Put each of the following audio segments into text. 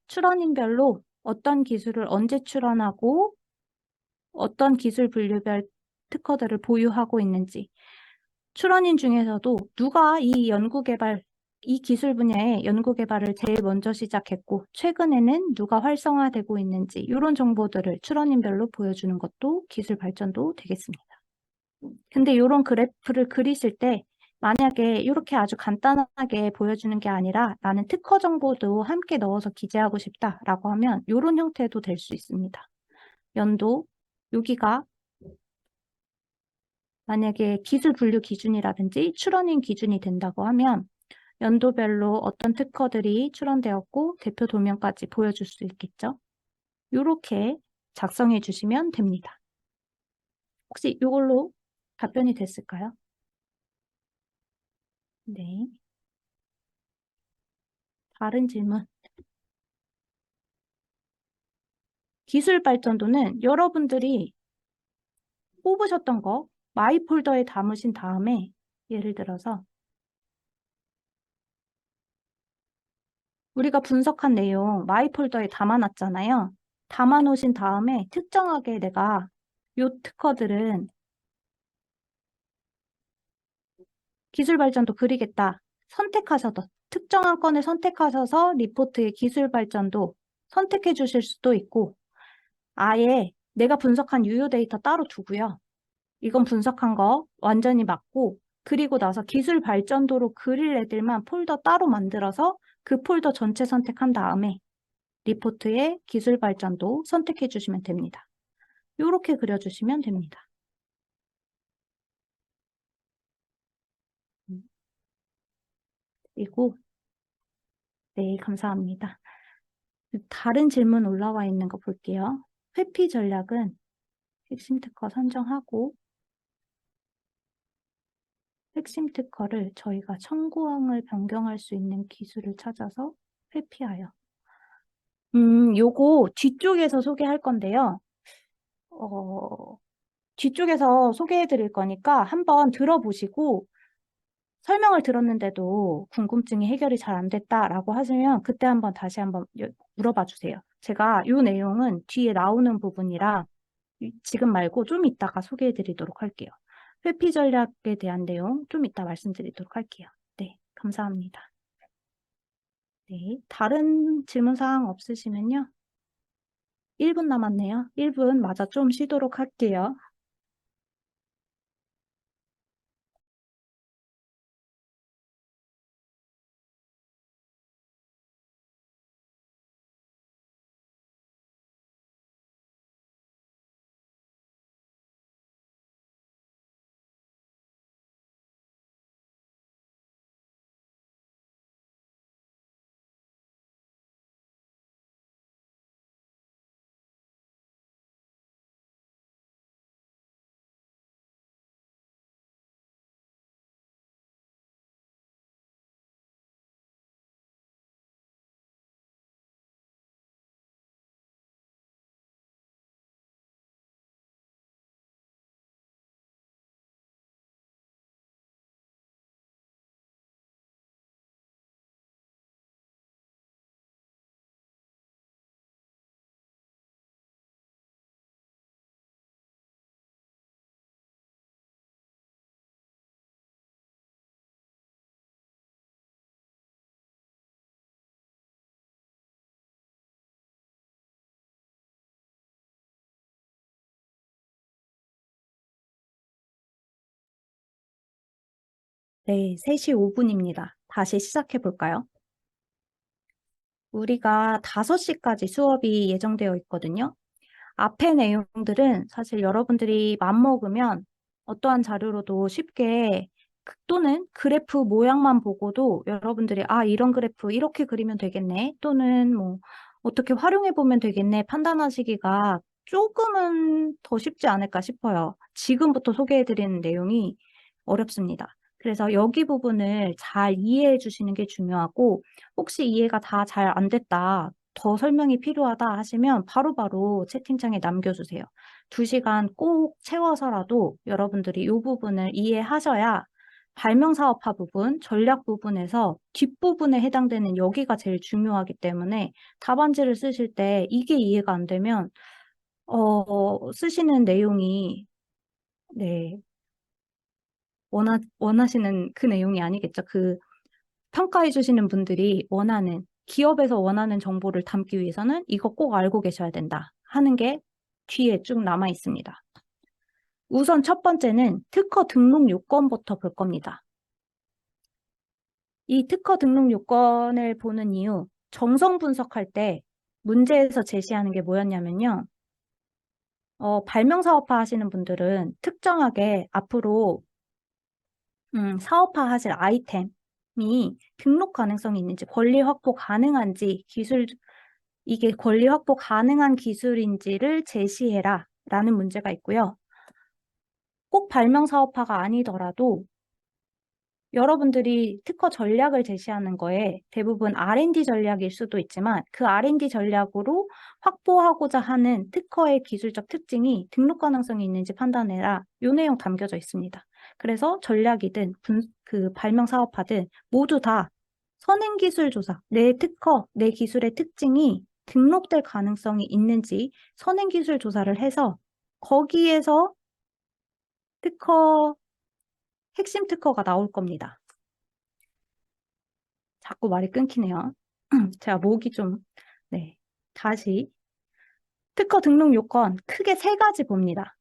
출원인별로 어떤 기술을 언제 출원하고 어떤 기술 분류별 특허들을 보유하고 있는지, 출원인 중에서도 누가 이 기술 분야의 연구개발을 제일 먼저 시작했고, 최근에는 누가 활성화되고 있는지, 이런 정보들을 출원인별로 보여주는 것도 기술 발전도 되겠습니다. 근데 이런 그래프를 그리실 때, 만약에 이렇게 아주 간단하게 보여주는 게 아니라 나는 특허 정보도 함께 넣어서 기재하고 싶다라고 하면 이런 형태도 될 수 있습니다. 연도, 여기가 만약에 기술 분류 기준이라든지 출원인 기준이 된다고 하면 연도별로 어떤 특허들이 출원되었고 대표 도면까지 보여줄 수 있겠죠. 이렇게 작성해 주시면 됩니다. 혹시 이걸로 답변이 됐을까요? 네. 다른 질문. 기술 발전도는 여러분들이 뽑으셨던 거 마이 폴더에 담으신 다음에 예를 들어서 우리가 분석한 내용 마이 폴더에 담아놨잖아요. 담아놓으신 다음에 특정하게 내가 이 특허들은 기술 발전도 그리겠다. 선택하셔도 특정한 건을 선택하셔서 리포트의 기술 발전도 선택해 주실 수도 있고 아예 내가 분석한 유효 데이터 따로 두고요. 이건 분석한 거 완전히 맞고 그리고 나서 기술 발전도로 그릴 애들만 폴더 따로 만들어서 그 폴더 전체 선택한 다음에 리포트의 기술 발전도 선택해 주시면 됩니다. 이렇게 그려주시면 됩니다. 그리고 네, 감사합니다. 다른 질문 올라와 있는 거 볼게요. 회피 전략은 핵심 특허 선정하고 핵심 특허를 저희가 청구항을 변경할 수 있는 기술을 찾아서 회피하여. 요거 뒤쪽에서 소개할 건데요. 뒤쪽에서 소개해 드릴 거니까 한번 들어보시고 설명을 들었는데도 궁금증이 해결이 잘 안 됐다라고 하시면 그때 한번 다시 한번 물어봐 주세요. 제가 이 내용은 뒤에 나오는 부분이라 지금 말고 좀 이따가 소개해 드리도록 할게요. 회피 전략에 대한 내용 좀 이따 말씀드리도록 할게요. 네, 감사합니다. 네, 다른 질문 사항 없으시면요. 1분 남았네요. 1분 마저 좀 쉬도록 할게요. 네, 3시 5분입니다. 다시 시작해 볼까요? 우리가 5시까지 수업이 예정되어 있거든요. 앞의 내용들은 사실 여러분들이 맘먹으면 어떠한 자료로도 쉽게 또는 그래프 모양만 보고도 여러분들이 이런 그래프 이렇게 그리면 되겠네 또는 뭐 어떻게 활용해 보면 되겠네 판단하시기가 조금은 더 쉽지 않을까 싶어요. 지금부터 소개해 드리는 내용이 어렵습니다. 그래서 여기 부분을 잘 이해해 주시는 게 중요하고 혹시 이해가 다 잘 안 됐다. 더 설명이 필요하다 하시면 바로바로 채팅창에 남겨주세요. 2시간 꼭 채워서라도 여러분들이 이 부분을 이해하셔야 발명사업화 부분, 전략 부분에서 뒷부분에 해당되는 여기가 제일 중요하기 때문에 답안지를 쓰실 때 이게 이해가 안 되면 쓰시는 내용이 네, 원하시는 그 내용이 아니겠죠. 그 평가해 주시는 분들이 기업에서 원하는 정보를 담기 위해서는 이거 꼭 알고 계셔야 된다 하는 게 뒤에 쭉 남아 있습니다. 우선 첫 번째는 특허 등록 요건부터 볼 겁니다. 이 특허 등록 요건을 보는 이유, 정성 분석할 때 문제에서 제시하는 게 뭐였냐면요. 발명사업화 하시는 분들은 특정하게 앞으로 사업화 하실 아이템이 등록 가능성이 있는지, 권리 확보 가능한지, 이게 권리 확보 가능한 기술인지를 제시해라 라는 문제가 있고요. 꼭 발명사업화가 아니더라도 여러분들이 특허 전략을 제시하는 거에 대부분 R&D 전략일 수도 있지만 그 R&D 전략으로 확보하고자 하는 특허의 기술적 특징이 등록 가능성이 있는지 판단해라. 이 내용 담겨져 있습니다. 그래서 전략이든 그 발명 사업화든 모두 다 선행기술 조사, 내 특허, 내 기술의 특징이 등록될 가능성이 있는지 선행기술 조사를 해서 거기에서 핵심 특허가 나올 겁니다. 자꾸 말이 끊기네요. 제가 목이 좀, 네. 다시. 특허 등록 요건 크게 세 가지 봅니다.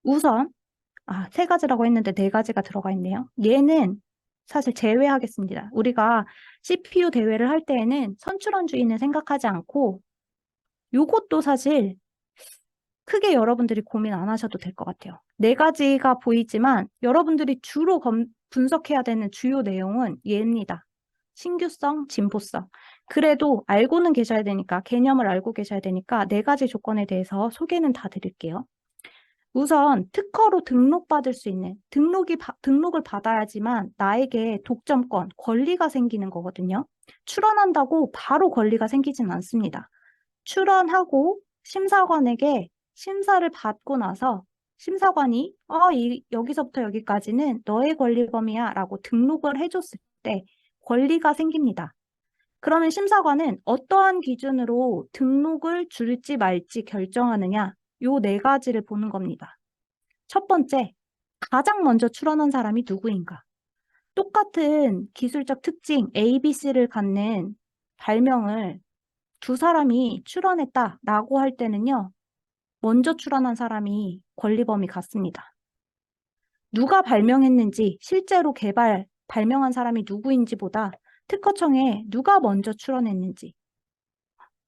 우선, 세 가지라고 했는데 네 가지가 들어가 있네요. 얘는 사실 제외하겠습니다. 우리가 CPU 대회를 할 때에는 선출원주의는 생각하지 않고 요것도 사실 크게 여러분들이 고민 안 하셔도 될 것 같아요. 네 가지가 보이지만 여러분들이 주로 분석해야 되는 주요 내용은 얘입니다. 신규성, 진보성. 그래도 알고는 계셔야 되니까, 개념을 알고 계셔야 되니까 네 가지 조건에 대해서 소개는 다 드릴게요. 우선 특허로 등록받을 수 있는, 등록을 받아야지만 나에게 독점권, 권리가 생기는 거거든요. 출원한다고 바로 권리가 생기진 않습니다. 출원하고 심사관에게 심사를 받고 나서 심사관이 여기서부터 여기까지는 너의 권리 범위야 라고 등록을 해줬을 때 권리가 생깁니다. 그러면 심사관은 어떠한 기준으로 등록을 줄지 말지 결정하느냐, 요 네 가지를 보는 겁니다. 첫 번째, 가장 먼저 출원한 사람이 누구인가? 똑같은 기술적 특징 A, B, C를 갖는 발명을 두 사람이 출원했다라고 할 때는요, 먼저 출원한 사람이 권리 범위 같습니다. 누가 발명했는지, 실제로 발명한 사람이 누구인지보다 특허청에 누가 먼저 출원했는지.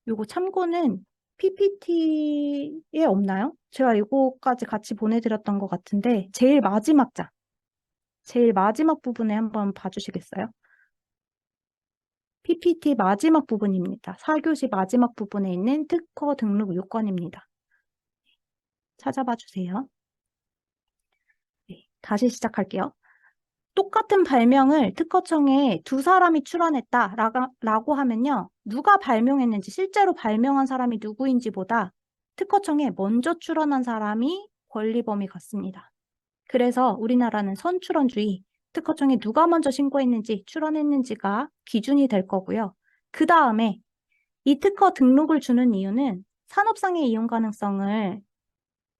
요거 참고는 PPT에 없나요? 제가 이거까지 같이 보내드렸던 것 같은데, 제일 마지막 부분에 한번 봐주시겠어요? PPT 마지막 부분입니다. 4교시 마지막 부분에 있는 특허 등록 요건입니다. 찾아봐 주세요. 네, 다시 시작할게요. 똑같은 발명을 특허청에 두 사람이 출원했다라고 하면요. 누가 발명했는지, 실제로 발명한 사람이 누구인지보다 특허청에 먼저 출원한 사람이 권리 범위 같습니다. 그래서 우리나라는 선출원주의, 특허청에 누가 먼저 신고했는지, 출원했는지가 기준이 될 거고요. 그 다음에 이 특허 등록을 주는 이유는 산업상의 이용 가능성을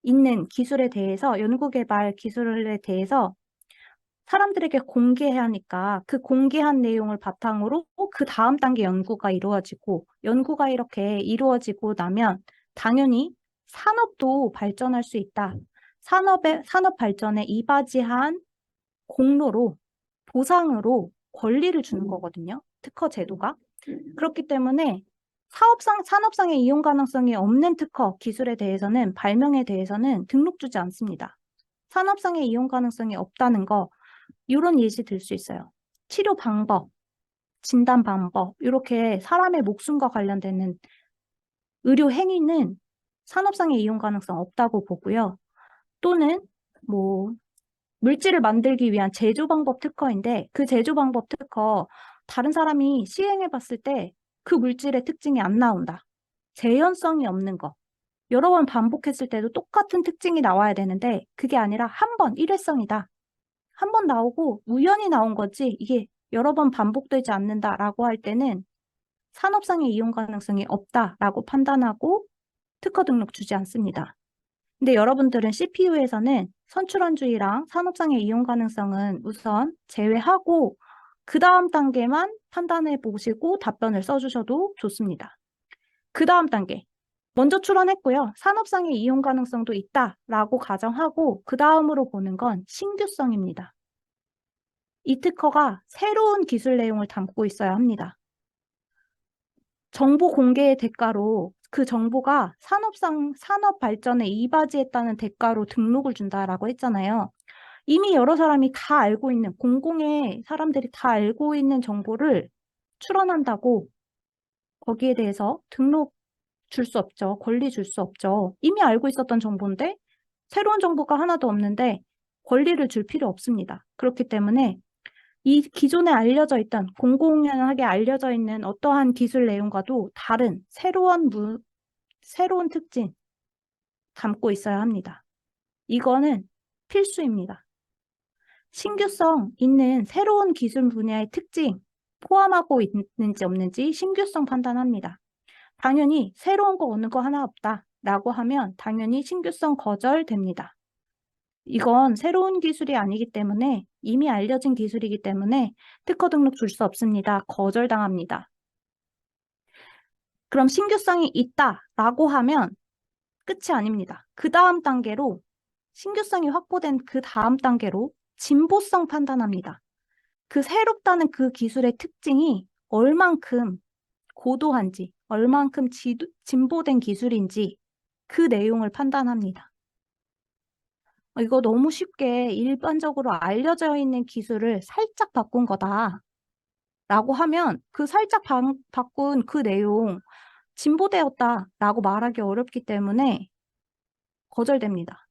있는 기술에 대해서, 연구개발 기술에 대해서 사람들에게 공개해야 하니까 그 공개한 내용을 바탕으로 그 다음 단계 연구가 이루어지고, 연구가 이렇게 이루어지고 나면 당연히 산업도 발전할 수 있다. 산업 발전에 이바지한 공로로, 보상으로 권리를 주는 거거든요. 특허 제도가. 그렇기 때문에 산업상의 이용 가능성이 없는 특허 기술에 대해서는, 발명에 대해서는 등록 주지 않습니다. 산업상의 이용 가능성이 없다는 거, 이런 예시 들 수 있어요. 치료 방법, 진단 방법, 이렇게 사람의 목숨과 관련되는 의료 행위는 산업상의 이용 가능성 없다고 보고요. 또는 물질을 만들기 위한 제조 방법 특허인데 그 제조 방법 특허 다른 사람이 시행해 봤을 때 그 물질의 특징이 안 나온다. 재현성이 없는 거. 여러 번 반복했을 때도 똑같은 특징이 나와야 되는데 그게 아니라 한 번 일회성이다. 한 번 나오고 우연히 나온 거지 이게 여러 번 반복되지 않는다라고 할 때는 산업상의 이용 가능성이 없다라고 판단하고 특허 등록 주지 않습니다. 근데 여러분들은 CPU에서는 선출원주의랑 산업상의 이용 가능성은 우선 제외하고 그 다음 단계만 판단해 보시고 답변을 써주셔도 좋습니다. 그 다음 단계. 먼저 출원했고요. 산업상의 이용 가능성도 있다라고 가정하고 그 다음으로 보는 건 신규성입니다. 이 특허가 새로운 기술 내용을 담고 있어야 합니다. 정보 공개의 대가로 그 정보가 산업 발전에 이바지했다는 대가로 등록을 준다라고 했잖아요. 이미 여러 사람이 다 알고 있는, 공공의 사람들이 다 알고 있는 정보를 출원한다고 거기에 대해서 등록 줄 수 없죠. 권리 줄 수 없죠. 이미 알고 있었던 정보인데 새로운 정보가 하나도 없는데 권리를 줄 필요 없습니다. 그렇기 때문에 이 기존에 알려져 있던 공공연하게 알려져 있는 어떠한 기술 내용과도 다른 새로운 특징 담고 있어야 합니다. 이거는 필수입니다. 신규성 있는 새로운 기술 분야의 특징 포함하고 있는지 없는지 신규성 판단합니다. 당연히 새로운 거 어느 거 하나 없다라고 하면 당연히 신규성 거절됩니다. 이건 새로운 기술이 아니기 때문에 이미 알려진 기술이기 때문에 특허 등록 줄 수 없습니다. 거절당합니다. 그럼 신규성이 있다라고 하면 끝이 아닙니다. 그 다음 단계로 신규성이 확보된 그 다음 단계로 진보성 판단합니다. 그 새롭다는 그 기술의 특징이 얼만큼 고도한지, 얼만큼 진보된 기술인지 그 내용을 판단합니다. 이거 너무 쉽게 일반적으로 알려져 있는 기술을 살짝 바꾼 거다. 라고 하면 그 살짝 바꾼 그 내용 진보되었다라고 말하기 어렵기 때문에 거절됩니다.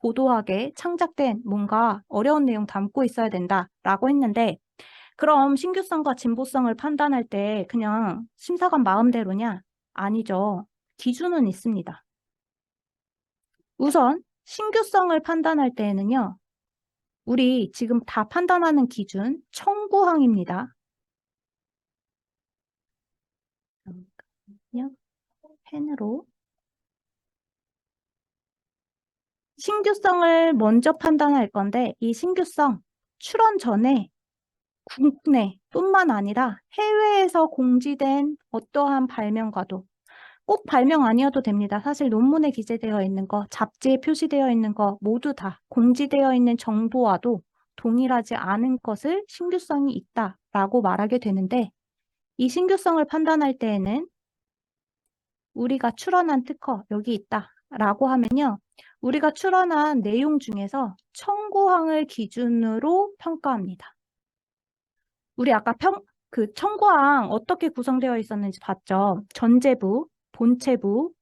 고도하게 창작된 뭔가 어려운 내용 담고 있어야 된다라고 했는데 그럼 신규성과 진보성을 판단할 때 그냥 심사관 마음대로냐? 아니죠. 기준은 있습니다. 우선 신규성을 판단할 때에는요. 우리 지금 다 판단하는 기준 청구항입니다. 잠깐만요. 펜으로. 신규성을 먼저 판단할 건데 이 신규성 출원 전에 국내뿐만 아니라 해외에서 공지된 어떠한 발명과도 꼭 발명 아니어도 됩니다. 사실 논문에 기재되어 있는 거, 잡지에 표시되어 있는 거 모두 다 공지되어 있는 정보와도 동일하지 않은 것을 신규성이 있다라고 말하게 되는데 이 신규성을 판단할 때에는 우리가 출원한 특허 여기 있다라고 하면요. 우리가 출원한 내용 중에서 청구항을 기준으로 평가합니다. 우리 아까 그 청구항 어떻게 구성되어 있었는지 봤죠? 전제부, 본체부,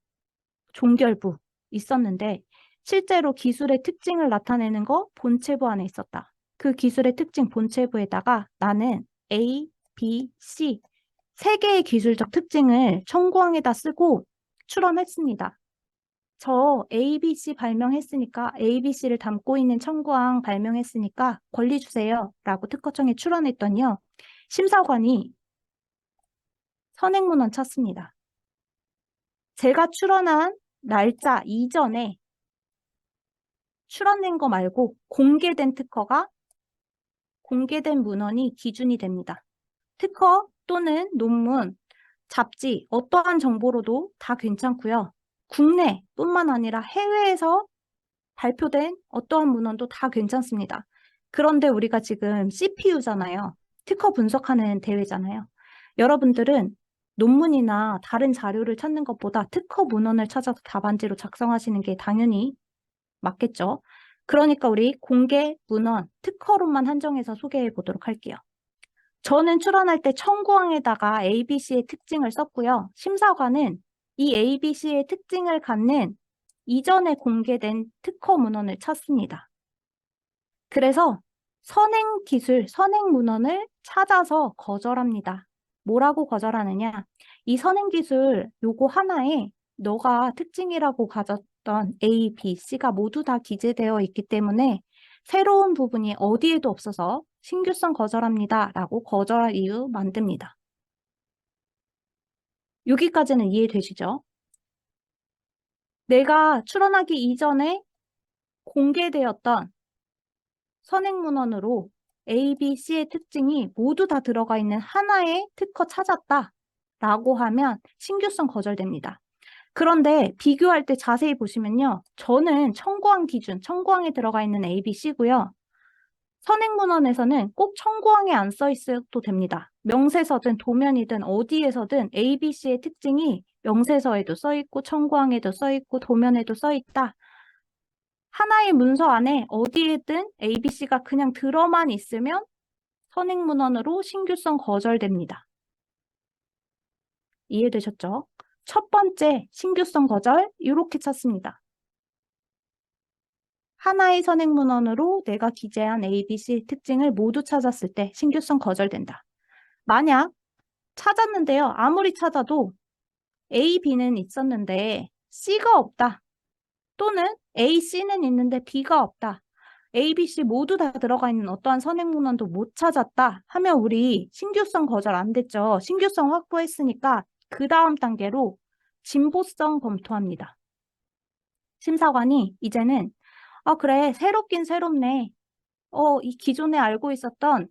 종결부 있었는데 실제로 기술의 특징을 나타내는 거 본체부 안에 있었다. 그 기술의 특징 본체부에다가 나는 A, B, C 세 개의 기술적 특징을 청구항에다 쓰고 출원했습니다. 저 ABC 발명했으니까 ABC를 담고 있는 청구항 발명했으니까 권리 주세요 라고 특허청에 출원했더니요. 심사관이 선행문헌 찾습니다. 제가 출원한 날짜 이전에 출원된 거 말고 공개된 특허가 공개된 문헌이 기준이 됩니다. 특허 또는 논문, 잡지, 어떠한 정보로도 다 괜찮고요. 국내뿐만 아니라 해외에서 발표된 어떠한 문헌도 다 괜찮습니다. 그런데 우리가 지금 CPU잖아요. 특허 분석하는 대회잖아요. 여러분들은 논문이나 다른 자료를 찾는 것보다 특허 문헌을 찾아서 답안지로 작성하시는 게 당연히 맞겠죠. 그러니까 우리 공개 문헌, 특허로만 한정해서 소개해 보도록 할게요. 저는 출원할 때 청구항에다가 ABC의 특징을 썼고요. 심사관은 이 ABC의 특징을 갖는 이전에 공개된 특허 문헌을 찾습니다. 그래서 선행 기술, 선행 문헌을 찾아서 거절합니다. 뭐라고 거절하느냐? 이 선행 기술 요거 하나에 너가 특징이라고 가졌던 A, B, C가 모두 다 기재되어 있기 때문에 새로운 부분이 어디에도 없어서 신규성 거절합니다. 라고 거절할 이유 만듭니다. 여기까지는 이해되시죠? 내가 출원하기 이전에 공개되었던 선행문헌으로 A, B, C의 특징이 모두 다 들어가 있는 하나의 특허 찾았다. 라고 하면 신규성 거절됩니다. 그런데 비교할 때 자세히 보시면요. 저는 청구항 기준, 청구항에 들어가 있는 A, B, C고요. 선행문헌에서는 꼭 청구항에 안 써 있어도 됩니다. 명세서든 도면이든 어디에서든 A, B, C의 특징이 명세서에도 써 있고 청구항에도 써 있고 도면에도 써 있다. 하나의 문서 안에 어디에든 A, B, C가 그냥 들어만 있으면 선행문헌으로 신규성 거절됩니다. 이해되셨죠? 첫 번째 신규성 거절 이렇게 찾습니다. 하나의 선행문헌으로 내가 기재한 A, B, C 특징을 모두 찾았을 때 신규성 거절된다. 만약 찾았는데요. 아무리 찾아도 A, B는 있었는데 C가 없다. 또는 A, C는 있는데 B가 없다. A, B, C 모두 다 들어가 있는 어떠한 선행문헌도 못 찾았다 하면 우리 신규성 거절 안 됐죠. 신규성 확보했으니까 그 다음 단계로 진보성 검토합니다. 심사관이 이제는 그래 새롭긴 새롭네. 이 기존에 알고 있었던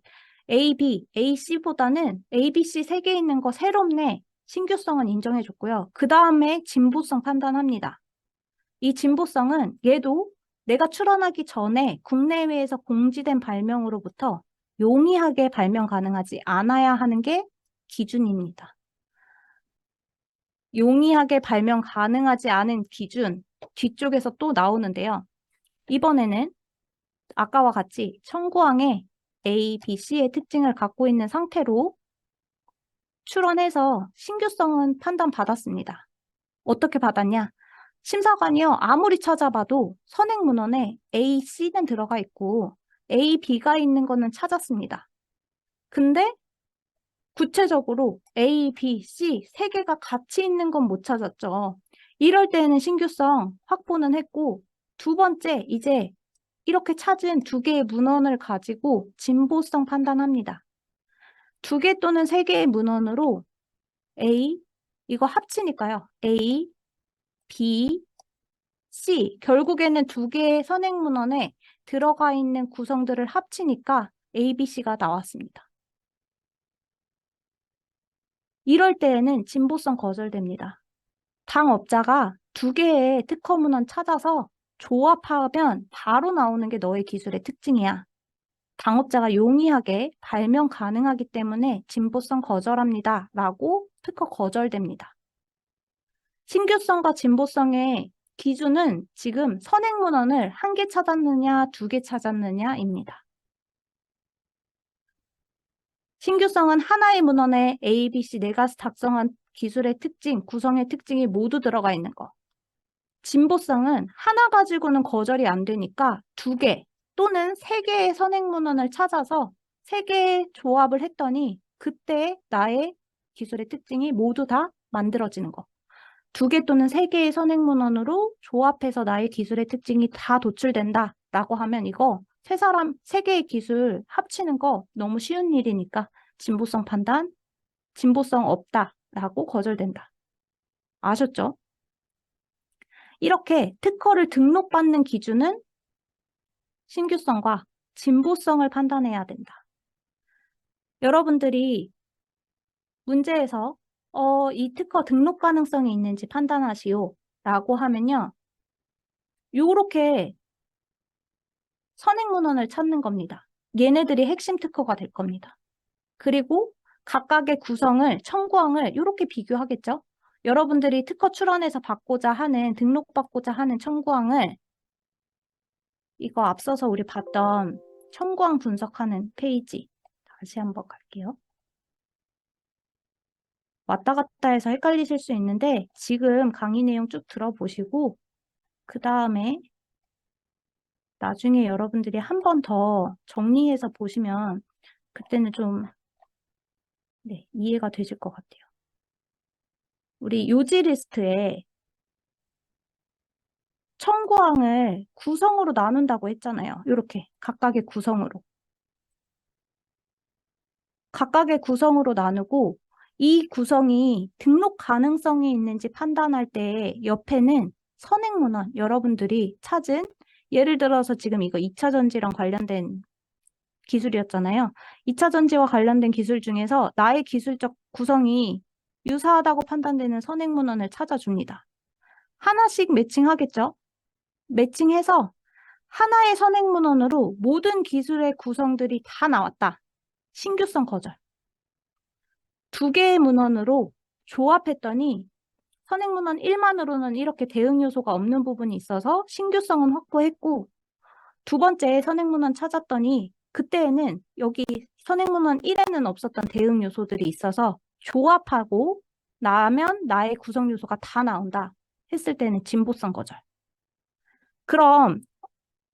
A, B, A, C보다는 A, B, C 세 개 있는 거 새롭네. 신규성은 인정해줬고요. 그 다음에 진보성 판단합니다. 이 진보성은 얘도 내가 출원하기 전에 국내외에서 공지된 발명으로부터 용이하게 발명 가능하지 않아야 하는 게 기준입니다. 용이하게 발명 가능하지 않은 기준 뒤쪽에서 또 나오는데요. 이번에는 아까와 같이 청구항에 A, B, C의 특징을 갖고 있는 상태로 출원해서 신규성은 판단받았습니다. 어떻게 받았냐? 심사관이요. 아무리 찾아봐도 선행문헌에 A, C는 들어가 있고 A, B가 있는 거는 찾았습니다. 근데 구체적으로 A, B, C 세 개가 같이 있는 건 못 찾았죠. 이럴 때에는 신규성 확보는 했고 두 번째 이제 이렇게 찾은 두 개의 문헌을 가지고 진보성 판단합니다. 두 개 또는 세 개의 문헌으로 A, 이거 합치니까요. A, B, C. 결국에는 두 개의 선행문헌에 들어가 있는 구성들을 합치니까 A, B, C가 나왔습니다. 이럴 때에는 진보성 거절됩니다. 당업자가 두 개의 특허 문헌 찾아서 조합하면 바로 나오는 게 너의 기술의 특징이야. 당업자가 용이하게 발명 가능하기 때문에 진보성 거절합니다. 라고 특허 거절됩니다. 신규성과 진보성의 기준은 지금 선행문헌을 한 개 찾았느냐, 두 개 찾았느냐입니다. 신규성은 하나의 문헌에 A, B, C 내가 작성한 기술의 특징, 구성의 특징이 모두 들어가 있는 거. 진보성은 하나 가지고는 거절이 안 되니까 두 개 또는 세 개의 선행문헌을 찾아서 세 개의 조합을 했더니 그때 나의 기술의 특징이 모두 다 만들어지는 거. 두 개 또는 세 개의 선행문헌으로 조합해서 나의 기술의 특징이 다 도출된다 라고 하면 이거 세 개의 기술 합치는 거 너무 쉬운 일이니까 진보성 판단, 진보성 없다 라고 거절된다. 아셨죠? 이렇게 특허를 등록받는 기준은 신규성과 진보성을 판단해야 된다. 여러분들이 문제에서 이 특허 등록 가능성이 있는지 판단하시오 라고 하면요. 요렇게 선행문헌을 찾는 겁니다. 얘네들이 핵심 특허가 될 겁니다. 그리고 각각의 구성을, 청구항을 이렇게 비교하겠죠? 여러분들이 특허 출원해서 받고자 하는, 등록받고자 하는 청구항을 이거 앞서서 우리 봤던 청구항 분석하는 페이지 다시 한번 갈게요. 왔다 갔다 해서 헷갈리실 수 있는데 지금 강의 내용 쭉 들어보시고 그 다음에 나중에 여러분들이 한 번 더 정리해서 보시면 그때는 좀 이해가 되실 것 같아요. 우리 요지 리스트에 청구항을 구성으로 나눈다고 했잖아요. 이렇게 각각의 구성으로. 각각의 구성으로 나누고 이 구성이 등록 가능성이 있는지 판단할 때 옆에는 선행문헌, 여러분들이 찾은 예를 들어서 지금 이거 2차 전지랑 관련된 기술이었잖아요. 2차 전지와 관련된 기술 중에서 나의 기술적 구성이 유사하다고 판단되는 선행문헌을 찾아줍니다. 하나씩 매칭하겠죠? 매칭해서 하나의 선행문헌으로 모든 기술의 구성들이 다 나왔다. 신규성 거절. 두 개의 문헌으로 조합했더니 선행문헌 1만으로는 이렇게 대응 요소가 없는 부분이 있어서 신규성은 확보했고 두 번째 선행문헌 찾았더니 그때에는 여기 선행문헌 1에는 없었던 대응 요소들이 있어서 조합하고 나면 나의 구성 요소가 다 나온다 했을 때는 진보성 거절. 그럼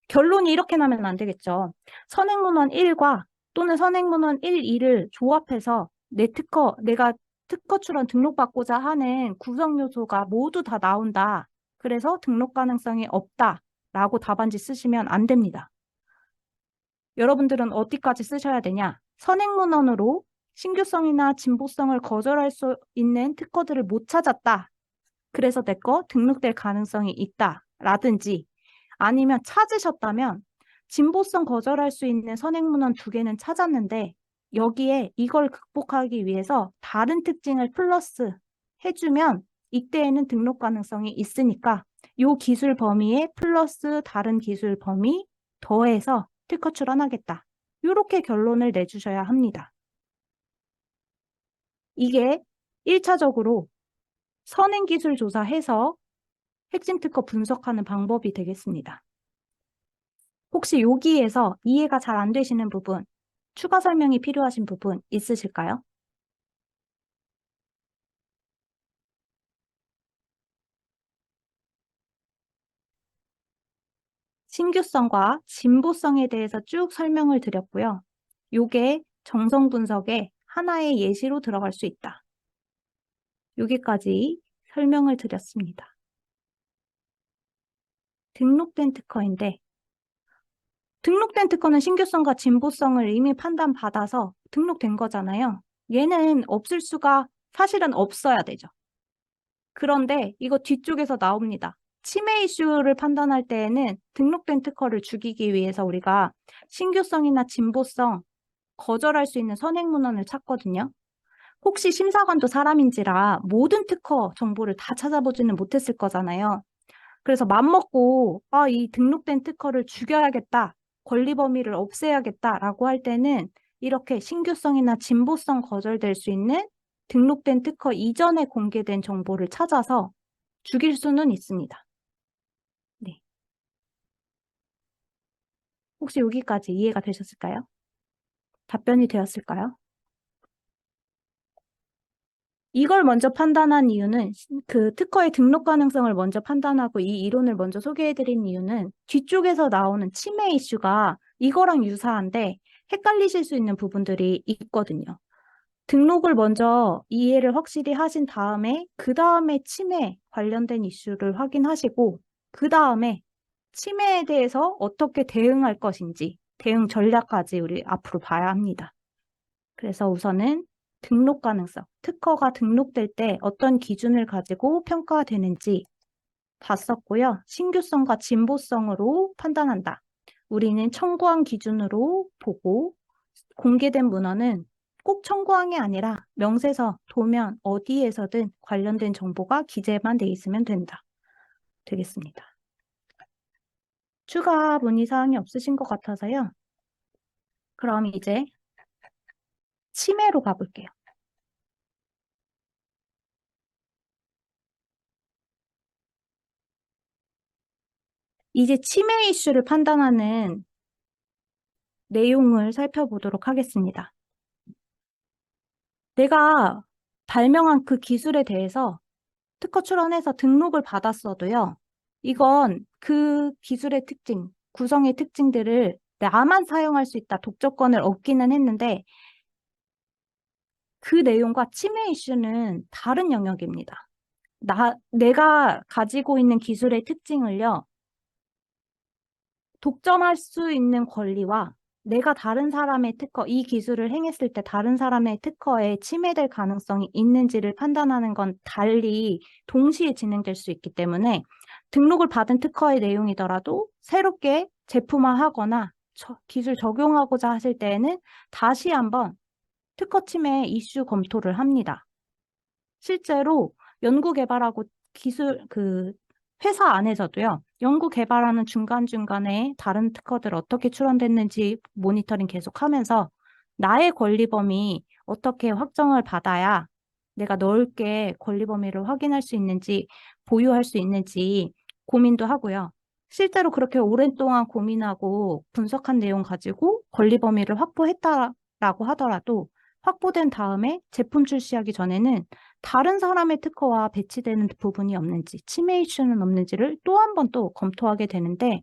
결론이 이렇게 나면 안 되겠죠. 선행문헌 1과 또는 선행문헌 1, 2를 조합해서 내가 특허 출원 등록받고자 하는 구성 요소가 모두 다 나온다. 그래서 등록 가능성이 없다. 라고 답안지 쓰시면 안 됩니다. 여러분들은 어디까지 쓰셔야 되냐? 선행문헌으로 신규성이나 진보성을 거절할 수 있는 특허들을 못 찾았다. 그래서 내 거 등록될 가능성이 있다. 라든지 아니면 찾으셨다면 진보성 거절할 수 있는 선행문헌 두 개는 찾았는데 여기에 이걸 극복하기 위해서 다른 특징을 플러스 해주면 이때에는 등록 가능성이 있으니까 이 기술 범위에 플러스 다른 기술 범위 더해서 특허 출원하겠다. 이렇게 결론을 내주셔야 합니다. 이게 1차적으로 선행기술 조사해서 핵심 특허 분석하는 방법이 되겠습니다. 혹시 여기에서 이해가 잘 안 되시는 부분, 추가 설명이 필요하신 부분 있으실까요? 신규성과 진보성에 대해서 쭉 설명을 드렸고요. 요게 정성 분석의 하나의 예시로 들어갈 수 있다. 여기까지 설명을 드렸습니다. 등록된 특허인데 등록된 특허는 신규성과 진보성을 이미 판단받아서 등록된 거잖아요. 얘는 없을 수가 사실은 없어야 되죠. 그런데 이거 뒤쪽에서 나옵니다. 침해 이슈를 판단할 때에는 등록된 특허를 죽이기 위해서 우리가 신규성이나 진보성, 거절할 수 있는 선행문헌을 찾거든요. 혹시 심사관도 사람인지라 모든 특허 정보를 다 찾아보지는 못했을 거잖아요. 그래서 맘먹고 이 등록된 특허를 죽여야겠다, 권리 범위를 없애야겠다라고 할 때는 이렇게 신규성이나 진보성 거절될 수 있는 등록된 특허 이전에 공개된 정보를 찾아서 죽일 수는 있습니다. 네. 혹시 여기까지 이해가 되셨을까요? 답변이 되었을까요? 이걸 먼저 판단한 이유는 그 특허의 등록 가능성을 먼저 판단하고 이 이론을 먼저 소개해드린 이유는 뒤쪽에서 나오는 침해 이슈가 이거랑 유사한데 헷갈리실 수 있는 부분들이 있거든요. 등록을 먼저 이해를 확실히 하신 다음에 그 다음에 침해 관련된 이슈를 확인하시고 그 다음에 침해에 대해서 어떻게 대응할 것인지 대응 전략까지 우리 앞으로 봐야 합니다. 그래서 우선은 등록 가능성, 특허가 등록될 때 어떤 기준을 가지고 평가되는지 봤었고요. 신규성과 진보성으로 판단한다. 우리는 청구한 기준으로 보고 공개된 문헌은 꼭 청구항이 아니라 명세서, 도면 어디에서든 관련된 정보가 기재만 돼 있으면 된다. 되겠습니다. 추가 문의사항이 없으신 것 같아서요. 그럼 이제 침해로 가볼게요. 이제 침해 이슈를 판단하는 내용을 살펴보도록 하겠습니다. 내가 발명한 그 기술에 대해서 특허 출원해서 등록을 받았어도요. 이건 그 기술의 특징, 구성의 특징들을 나만 사용할 수 있다, 독점권을 얻기는 했는데 그 내용과 침해 이슈는 다른 영역입니다. 내가 가지고 있는 기술의 특징을요. 독점할 수 있는 권리와 내가 다른 사람의 특허, 이 기술을 행했을 때 다른 사람의 특허에 침해될 가능성이 있는지를 판단하는 건 달리 동시에 진행될 수 있기 때문에 등록을 받은 특허의 내용이더라도 새롭게 제품화하거나 기술 적용하고자 하실 때에는 다시 한번 특허 침해 이슈 검토를 합니다. 실제로 연구개발하고 회사 안에서도요, 연구개발하는 중간중간에 다른 특허들 어떻게 출원됐는지 모니터링 계속 하면서 나의 권리 범위 어떻게 확정을 받아야 내가 넓게 권리 범위를 확인할 수 있는지, 보유할 수 있는지 고민도 하고요. 실제로 그렇게 오랫동안 고민하고 분석한 내용 가지고 권리 범위를 확보했다라고 하더라도 확보된 다음에 제품 출시하기 전에는 다른 사람의 특허와 배치되는 부분이 없는지, 침해 이슈는 없는지를 또 한 번 또 검토하게 되는데,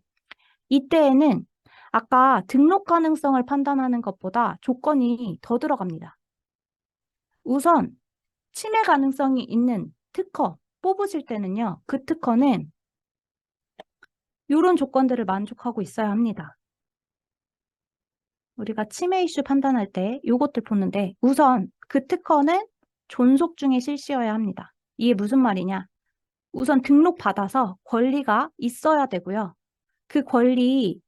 이때에는 아까 등록 가능성을 판단하는 것보다 조건이 더 들어갑니다. 우선 침해 가능성이 있는 특허 뽑으실 때는요, 그 특허는 이런 조건들을 만족하고 있어야 합니다. 우리가 침해 이슈 판단할 때 이것들 보는데, 우선 그 특허는 존속 중에 실시여야 합니다. 이게 무슨 말이냐? 우선 등록받아서 권리가 있어야 되고요. 그 권리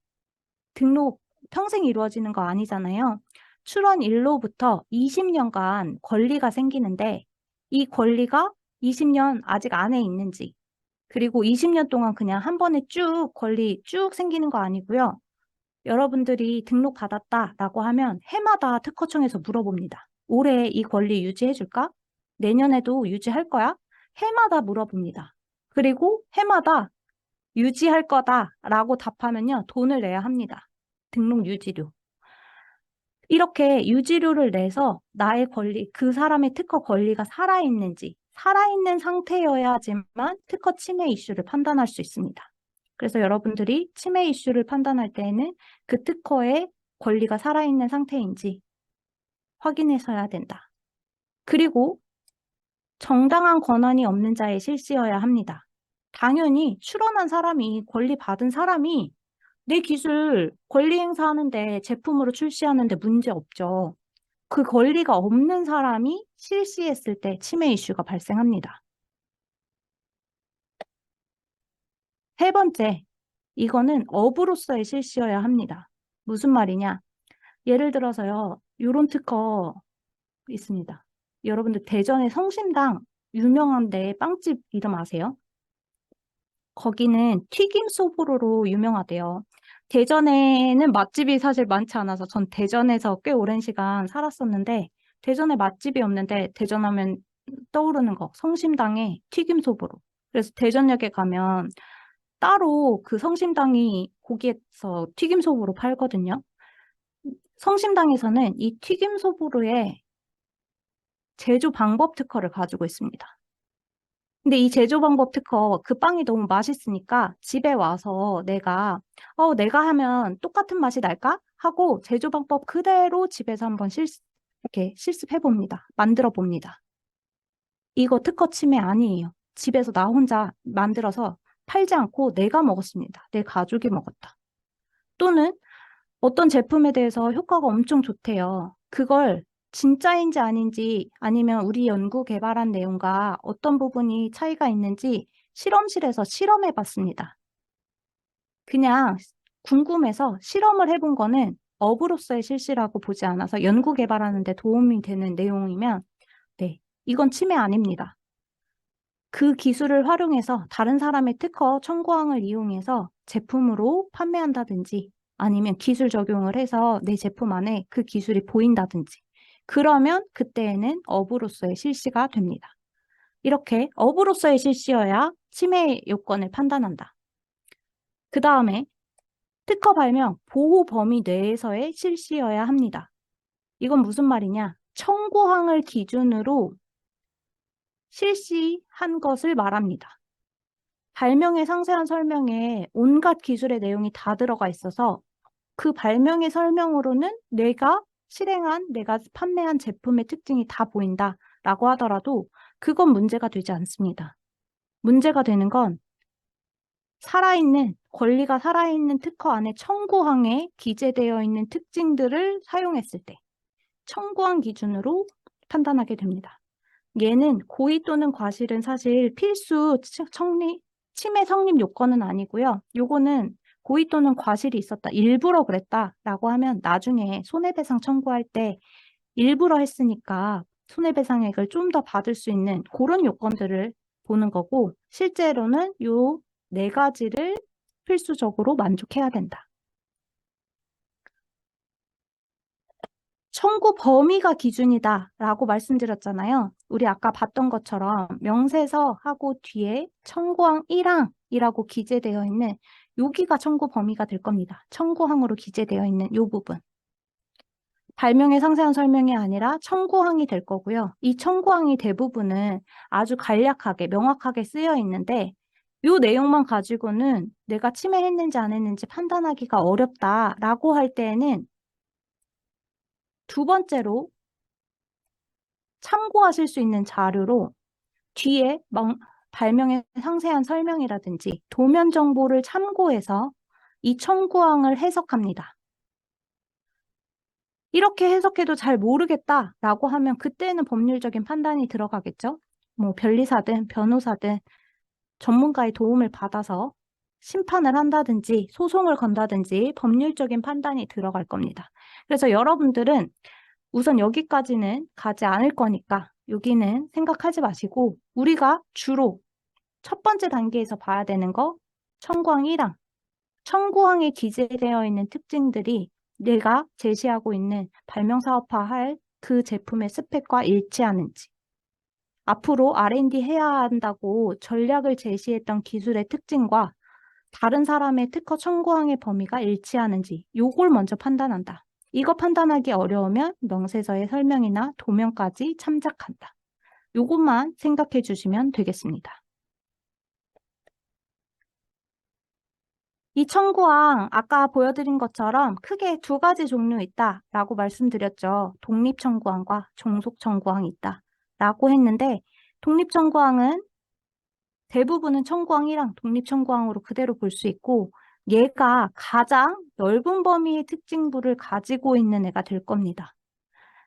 등록 평생 이루어지는 거 아니잖아요. 출원일로부터 20년간 권리가 생기는데 이 권리가 20년 아직 안에 있는지, 그리고 20년 동안 그냥 한 번에 쭉 권리 쭉 생기는 거 아니고요. 여러분들이 등록받았다라고 하면 해마다 특허청에서 물어봅니다. 올해 이 권리 유지해줄까? 내년에도 유지할 거야? 해마다 물어봅니다. 그리고 해마다 유지할 거다라고 답하면요, 돈을 내야 합니다. 등록 유지료. 이렇게 유지료를 내서 나의 권리, 그 사람의 특허 권리가 살아있는지, 살아있는 상태여야지만 특허 침해 이슈를 판단할 수 있습니다. 그래서 여러분들이 침해 이슈를 판단할 때에는 그 특허의 권리가 살아있는 상태인지 확인해서야 된다. 그리고 정당한 권한이 없는 자의 실시여야 합니다. 당연히 출원한 사람이, 권리 받은 사람이 내 기술 권리 행사하는데 제품으로 출시하는데 문제 없죠. 그 권리가 없는 사람이 실시했을 때 침해 이슈가 발생합니다. 세 번째, 이거는 업으로서의 실시여야 합니다. 무슨 말이냐? 예를 들어서요, 요런 특허 있습니다. 여러분들 대전의 성심당 유명한데 빵집 이름 아세요? 거기는 튀김 소보로로 유명하대요. 대전에는 맛집이 사실 많지 않아서 전 대전에서 꽤 오랜 시간 살았었는데 대전에 맛집이 없는데 대전 하면 떠오르는 거 성심당의 튀김 소보로. 그래서 대전역에 가면 따로 그 성심당이 거기에서 튀김 소보로 팔거든요. 성심당에서는 이 튀김 소보로의 제조 방법 특허를 가지고 있습니다. 근데 이 제조 방법 특허, 그 빵이 너무 맛있으니까 집에 와서 내가 하면 똑같은 맛이 날까? 하고 제조 방법 그대로 집에서 한번 이렇게 실습해 봅니다. 만들어 봅니다. 이거 특허 침해 아니에요. 집에서 나 혼자 만들어서 팔지 않고 내가 먹었습니다. 내 가족이 먹었다. 또는 어떤 제품에 대해서 효과가 엄청 좋대요. 그걸 진짜인지 아닌지 아니면 우리 연구 개발한 내용과 어떤 부분이 차이가 있는지 실험실에서 실험해 봤습니다. 그냥 궁금해서 실험을 해본 거는 업으로서의 실시라고 보지 않아서 연구 개발하는 데 도움이 되는 내용이면 네, 이건 침해 아닙니다. 그 기술을 활용해서 다른 사람의 특허 청구항을 이용해서 제품으로 판매한다든지 아니면 기술 적용을 해서 내 제품 안에 그 기술이 보인다든지 그러면 그때에는 업으로서의 실시가 됩니다. 이렇게 업으로서의 실시여야 침해 요건을 판단한다. 그 다음에 특허 발명 보호 범위 내에서의 실시여야 합니다. 이건 무슨 말이냐? 청구항을 기준으로 실시한 것을 말합니다. 발명의 상세한 설명에 온갖 기술의 내용이 다 들어가 있어서 그 발명의 설명으로는 내가 판매한 제품의 특징이 다 보인다라고 하더라도 그건 문제가 되지 않습니다. 문제가 되는 건 살아있는 권리가 살아있는 특허 안에 청구항에 기재되어 있는 특징들을 사용했을 때 청구항 기준으로 판단하게 됩니다. 얘는 고의 또는 과실은 사실 필수 침해 성립 요건은 아니고요. 요거는 고의 또는 과실이 있었다, 일부러 그랬다라고 하면 나중에 손해배상 청구할 때 일부러 했으니까 손해배상액을 좀 더 받을 수 있는 그런 요건들을 보는 거고, 실제로는 요 네 가지를 필수적으로 만족해야 된다. 청구 범위가 기준이다라고 말씀드렸잖아요. 우리 아까 봤던 것처럼 명세서하고 뒤에 청구항 1항이라고 기재되어 있는 여기가 청구 범위가 될 겁니다. 청구항으로 기재되어 있는 요 부분. 발명의 상세한 설명이 아니라 청구항이 될 거고요. 이 청구항이 대부분은 아주 간략하게, 명확하게 쓰여 있는데 요 내용만 가지고는 내가 침해했는지 안 했는지 판단하기가 어렵다라고 할 때에는 두 번째로 참고하실 수 있는 자료로 뒤에 발명의 상세한 설명이라든지 도면 정보를 참고해서 이 청구항을 해석합니다. 이렇게 해석해도 잘 모르겠다라고 하면 그때는 법률적인 판단이 들어가겠죠. 뭐 변리사든 변호사든 전문가의 도움을 받아서 심판을 한다든지 소송을 건다든지 법률적인 판단이 들어갈 겁니다. 그래서 여러분들은 우선 여기까지는 가지 않을 거니까 여기는 생각하지 마시고 우리가 주로 첫 번째 단계에서 봐야 되는 거 청구항 1항. 청구항에 기재되어 있는 특징들이 내가 제시하고 있는 발명사업화할 그 제품의 스펙과 일치하는지, 앞으로 R&D 해야 한다고 전략을 제시했던 기술의 특징과 다른 사람의 특허 청구항의 범위가 일치하는지 요걸 먼저 판단한다. 이거 판단하기 어려우면 명세서의 설명이나 도면까지 참작한다. 요것만 생각해 주시면 되겠습니다. 이 청구항 아까 보여드린 것처럼 크게 두 가지 종류 있다라고 말씀드렸죠. 독립청구항과 종속청구항이 있다라고 했는데 독립청구항은 대부분은 청구항 1항 독립청구항으로 그대로 볼 수 있고 얘가 가장 넓은 범위의 특징부를 가지고 있는 애가 될 겁니다.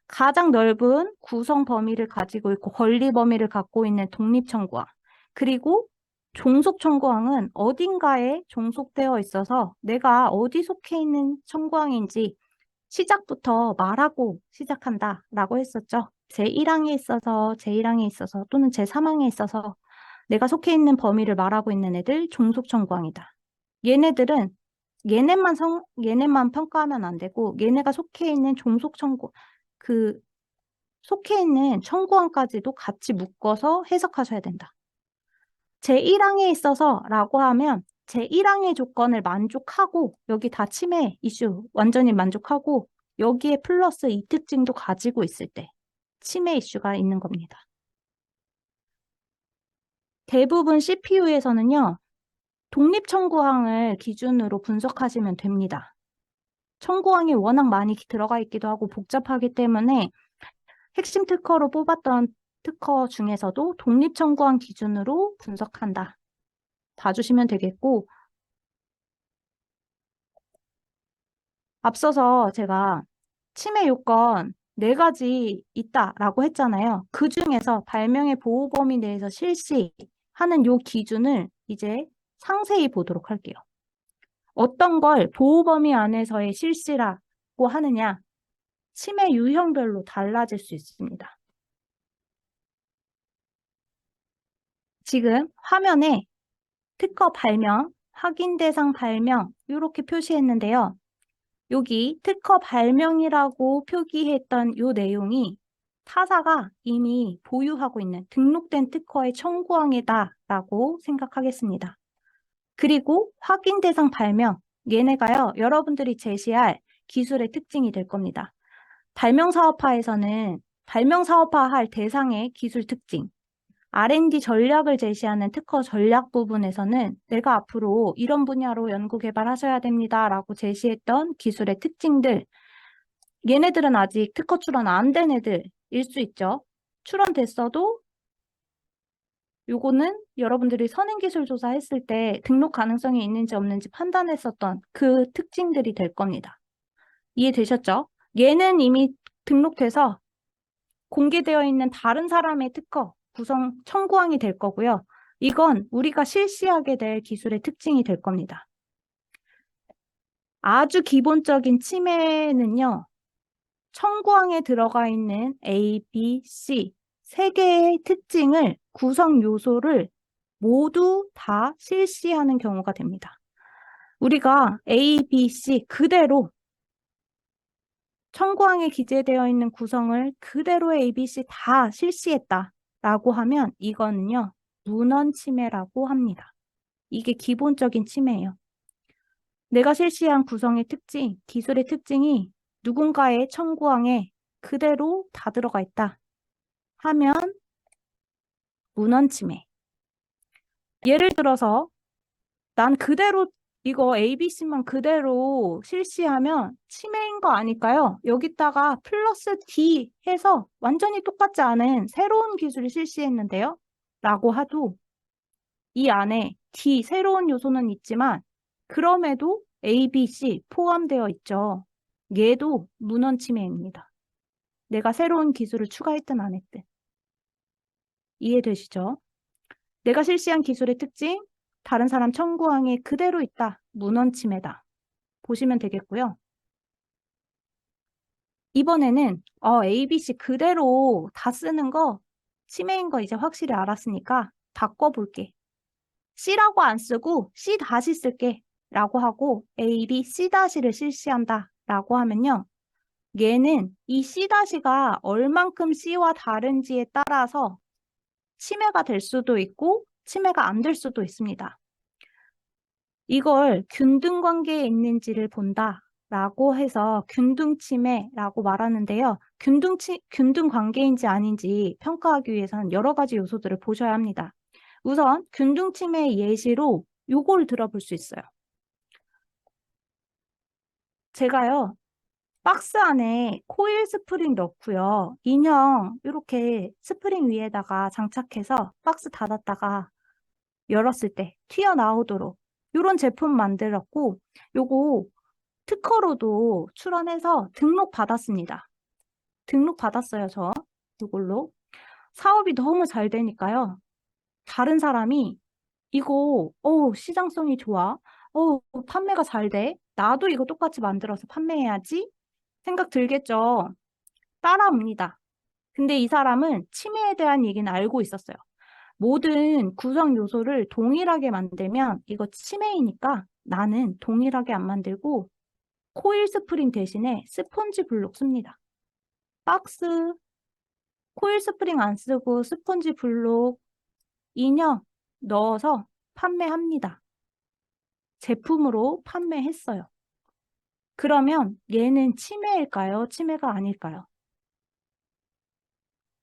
가장 넓은 구성 범위를 가지고 있고 권리 범위를 갖고 있는 독립청구항, 그리고 종속청구항은 어딘가에 종속되어 있어서 내가 어디 속해 있는 청구항인지 시작부터 말하고 시작한다라고 했었죠. 제1항에 있어서, 제1항에 있어서 또는 제3항에 있어서 내가 속해 있는 범위를 말하고 있는 애들 종속청구항이다. 얘네들은 얘네만 평가하면 안 되고 얘네가 속해 있는 종속청구, 그 속해 있는 청구항까지도 같이 묶어서 해석하셔야 된다. 제1항에 있어서 라고 하면 제1항의 조건을 만족하고 여기 다 침해 이슈 완전히 만족하고 여기에 플러스 이 특징도 가지고 있을 때 침해 이슈가 있는 겁니다. 대부분 CPU에서는요. 독립청구항을 기준으로 분석하시면 됩니다. 청구항이 워낙 많이 들어가 있기도 하고 복잡하기 때문에 핵심 특허로 뽑았던 특허 중에서도 독립청구항 기준으로 분석한다. 봐주시면 되겠고, 앞서서 제가 침해 요건 4가지 있다라고 했잖아요. 그 중에서 발명의 보호 범위 내에서 실시하는 요 기준을 이제 상세히 보도록 할게요. 어떤 걸 보호 범위 안에서의 실시라고 하느냐, 침해 유형별로 달라질 수 있습니다. 지금 화면에 특허 발명, 확인 대상 발명 이렇게 표시했는데요. 여기 특허 발명이라고 표기했던 요 내용이 타사가 이미 보유하고 있는 등록된 특허의 청구항이다라고 생각하겠습니다. 그리고 확인 대상 발명, 얘네가요, 여러분들이 제시할 기술의 특징이 될 겁니다. 발명 사업화에서는 발명 사업화할 대상의 기술 특징, R&D 전략을 제시하는 특허 전략 부분에서는 내가 앞으로 이런 분야로 연구 개발하셔야 됩니다라고 제시했던 기술의 특징들, 얘네들은 아직 특허 출원 안 된 애들일 수 있죠. 출원됐어도 요거는 여러분들이 선행기술조사 했을 때 등록 가능성이 있는지 없는지 판단했었던 그 특징들이 될 겁니다. 이해되셨죠? 얘는 이미 등록돼서 공개되어 있는 다른 사람의 특허 구성 청구항이 될 거고요. 이건 우리가 실시하게 될 기술의 특징이 될 겁니다. 아주 기본적인 침해는요. 청구항에 들어가 있는 A, B, C 세 개의 특징을 구성 요소를 모두 다 실시하는 경우가 됩니다. 우리가 A, B, C 그대로 청구항에 기재되어 있는 구성을 그대로 A, B, C 다 실시했다라고 하면 이거는요. 문헌 침해라고 합니다. 이게 기본적인 침해예요. 내가 실시한 구성의 특징, 기술의 특징이 누군가의 청구항에 그대로 다 들어가 있다 하면 문헌 침해. 예를 들어서 난 그대로 이거 ABC만 그대로 실시하면 침해인 거 아닐까요? 여기다가 플러스 D 해서 완전히 똑같지 않은 새로운 기술을 실시했는데요. 라고 하도 이 안에 D 새로운 요소는 있지만 그럼에도 A, B, C 포함되어 있죠. 얘도 문헌 침해입니다. 내가 새로운 기술을 추가했든 안 했든. 이해되시죠? 내가 실시한 기술의 특징, 다른 사람 청구항에 그대로 있다. 문헌 침해다. 보시면 되겠고요. 이번에는 A, B, C 그대로 다 쓰는 거 침해인 거 이제 확실히 알았으니까 바꿔볼게. C라고 안 쓰고 C 다시 쓸게 라고 하고 A, B, C 다시를 실시한다 라고 하면요. 얘는 이 C 다시가 얼만큼 C와 다른지에 따라서 침해가 될 수도 있고 침해가 안 될 수도 있습니다. 이걸 균등 관계에 있는지를 본다라고 해서 균등 침해라고 말하는데요. 균등 관계인지 아닌지 평가하기 위해서는 여러 가지 요소들을 보셔야 합니다. 우선 균등 침해 예시로 요걸 들어볼 수 있어요. 제가요. 박스 안에 코일 스프링 넣고요. 인형 이렇게 스프링 위에다가 장착해서 박스 닫았다가 열었을 때 튀어나오도록 이런 제품 만들었고 요거 특허로도 출원해서 등록 받았습니다. 등록 받았어요, 저. 이걸로. 사업이 너무 잘 되니까요. 다른 사람이 이거 시장성이 좋아. 판매가 잘 돼. 나도 이거 똑같이 만들어서 판매해야지. 생각 들겠죠. 따라옵니다. 근데 이 사람은 치매에 대한 얘기는 알고 있었어요. 모든 구성 요소를 동일하게 만들면 이거 치매이니까 나는 동일하게 안 만들고 코일 스프링 대신에 스펀지 블록 씁니다. 박스, 코일 스프링 안 쓰고 스펀지 블록, 인형 넣어서 판매합니다. 제품으로 판매했어요. 그러면 얘는 치매일까요? 치매가 아닐까요?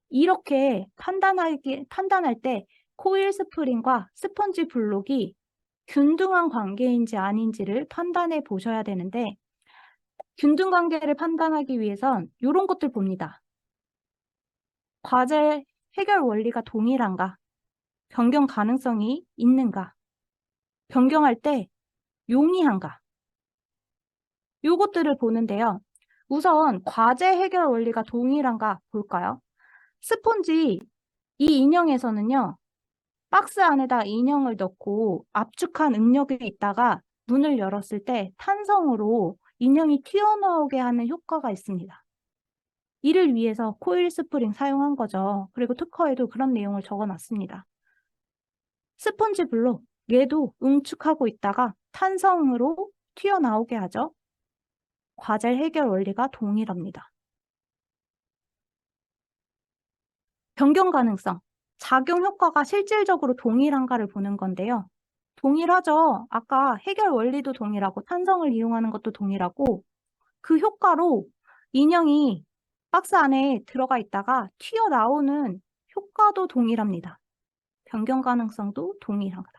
이렇게 판단할 때 코일 스프링과 스펀지 블록이 균등한 관계인지 아닌지를 판단해 보셔야 되는데 균등 관계를 판단하기 위해선 이런 것들 봅니다. 과제 해결 원리가 동일한가? 변경 가능성이 있는가? 변경할 때 용이한가? 요것들을 보는데요. 우선 과제 해결 원리가 동일한가 볼까요? 스폰지 이 인형에서는요. 박스 안에다 인형을 넣고 압축한 응력이 있다가 문을 열었을 때 탄성으로 인형이 튀어나오게 하는 효과가 있습니다. 이를 위해서 코일 스프링 사용한 거죠. 그리고 특허에도 그런 내용을 적어놨습니다. 스펀지 블록, 얘도 응축하고 있다가 탄성으로 튀어나오게 하죠. 과제 해결 원리가 동일합니다. 변경 가능성, 작용 효과가 실질적으로 동일한가를 보는 건데요. 동일하죠. 아까 해결 원리도 동일하고 탄성을 이용하는 것도 동일하고 그 효과로 인형이 박스 안에 들어가 있다가 튀어나오는 효과도 동일합니다. 변경 가능성도 동일하다.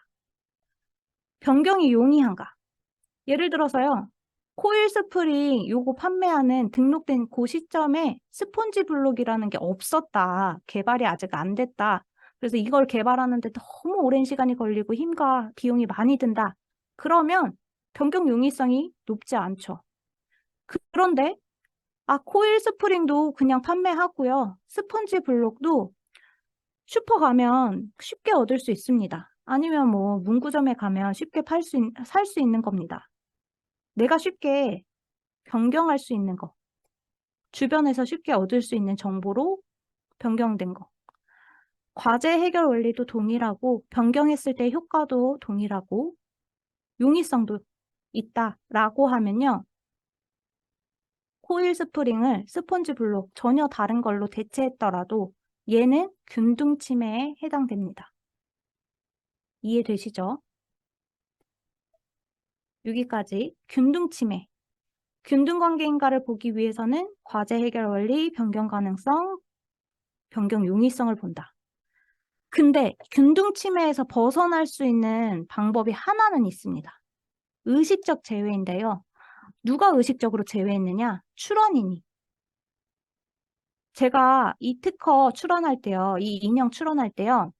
변경이 용이한가? 예를 들어서요. 코일 스프링 요거 판매하는 등록된 그 시점에 스폰지 블록이라는 게 없었다. 개발이 아직 안 됐다. 그래서 이걸 개발하는데 너무 오랜 시간이 걸리고 힘과 비용이 많이 든다. 그러면 변경 용이성이 높지 않죠. 그런데 코일 스프링도 그냥 판매하고요. 스펀지 블록도 슈퍼 가면 쉽게 얻을 수 있습니다. 아니면 뭐 문구점에 가면 쉽게 살 수 있는 겁니다. 내가 쉽게 변경할 수 있는 거. 주변에서 쉽게 얻을 수 있는 정보로 변경된 거. 과제 해결 원리도 동일하고 변경했을 때 효과도 동일하고 용이성도 있다라고 하면요. 코일 스프링을 스펀지 블록 전혀 다른 걸로 대체했더라도 얘는 균등 침해에 해당됩니다. 이해되시죠? 여기까지 균등 침해. 균등 관계인가를 보기 위해서는 과제 해결 원리, 변경 가능성, 변경 용이성을 본다. 근데 균등 침해에서 벗어날 수 있는 방법이 하나는 있습니다. 의식적 제외인데요. 누가 의식적으로 제외했느냐? 출원인이. 제가 이 특허 출원할 때요, 이 인형 출원할 때요,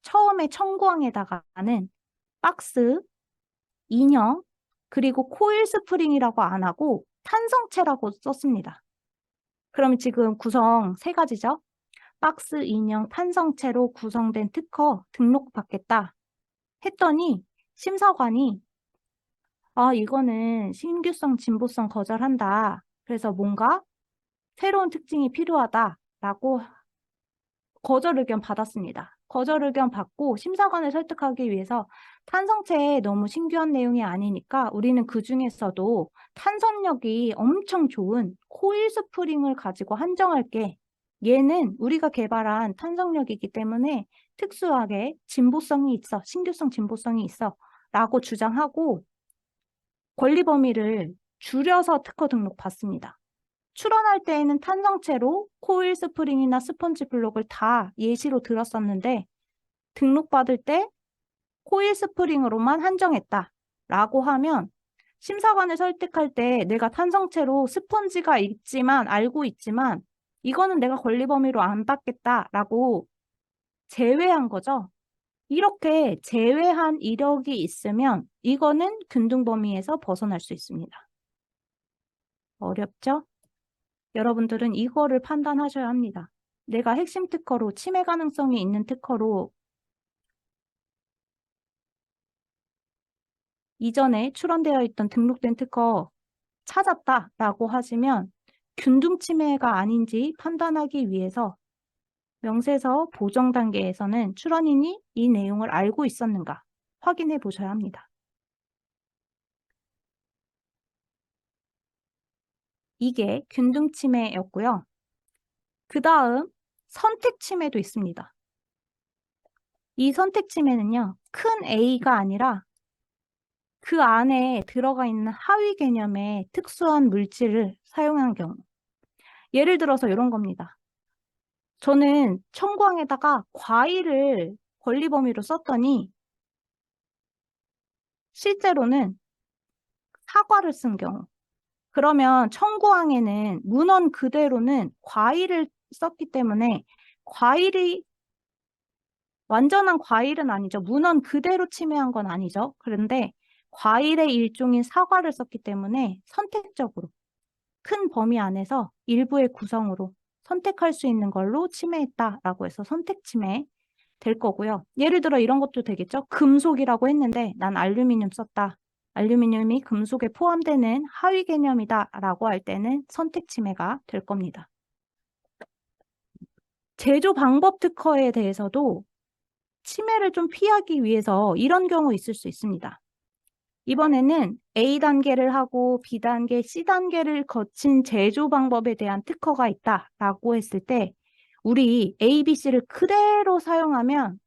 처음에 청구항에다가는 박스, 인형, 그리고 코일 스프링이라고 안 하고 탄성체라고 썼습니다. 그럼 지금 구성 세 가지죠? 박스, 인형, 탄성체로 구성된 특허 등록받겠다 했더니 심사관이 이거는 신규성, 진보성 거절한다. 그래서 뭔가 새로운 특징이 필요하다라고 거절 의견 받았습니다. 거절 의견 받고 심사관을 설득하기 위해서 탄성체에 너무 신규한 내용이 아니니까 우리는 그 중에서도 탄성력이 엄청 좋은 코일 스프링을 가지고 한정할게. 얘는 우리가 개발한 탄성력이기 때문에 특수하게 진보성이 있어. 신규성 진보성이 있어. 라고 주장하고 권리 범위를 줄여서 특허 등록 받습니다. 출원할 때에는 탄성체로 코일 스프링이나 스펀지 블록을 다 예시로 들었었는데 등록받을 때 코일 스프링으로만 한정했다라고 하면 심사관을 설득할 때 내가 탄성체로 스펀지가 있지만 알고 있지만 이거는 내가 권리 범위로 안 받겠다라고 제외한 거죠. 이렇게 제외한 이력이 있으면 이거는 균등 범위에서 벗어날 수 있습니다. 어렵죠? 여러분들은 이거를 판단하셔야 합니다. 내가 핵심 특허로 침해 가능성이 있는 특허로 이전에 출원되어 있던 등록된 특허 찾았다라고 하시면 균등 침해가 아닌지 판단하기 위해서 명세서 보정 단계에서는 출원인이 이 내용을 알고 있었는가 확인해 보셔야 합니다. 이게 균등 침해였고요. 그 다음 선택 침해도 있습니다. 이 선택 침해는요. 큰 A가 아니라 그 안에 들어가 있는 하위 개념의 특수한 물질을 사용한 경우. 예를 들어서 이런 겁니다. 저는 청구항에다가 과일을 권리 범위로 썼더니 실제로는 사과를 쓴 경우. 그러면 청구항에는 문헌 그대로는 과일을 썼기 때문에 과일이 완전한 과일은 아니죠. 문헌 그대로 침해한 건 아니죠. 그런데 과일의 일종인 사과를 썼기 때문에 선택적으로 큰 범위 안에서 일부의 구성으로 선택할 수 있는 걸로 침해했다라고 해서 선택 침해 될 거고요. 예를 들어 이런 것도 되겠죠. 금속이라고 했는데 난 알루미늄 썼다. 알루미늄이 금속에 포함되는 하위 개념이다라고 할 때는 선택 침해가 될 겁니다. 제조 방법 특허에 대해서도 침해를 좀 피하기 위해서 이런 경우 있을 수 있습니다. 이번에는 A단계를 하고 B단계, C단계를 거친 제조 방법에 대한 특허가 있다라고 했을 때 우리 A, B, C를 그대로 사용하면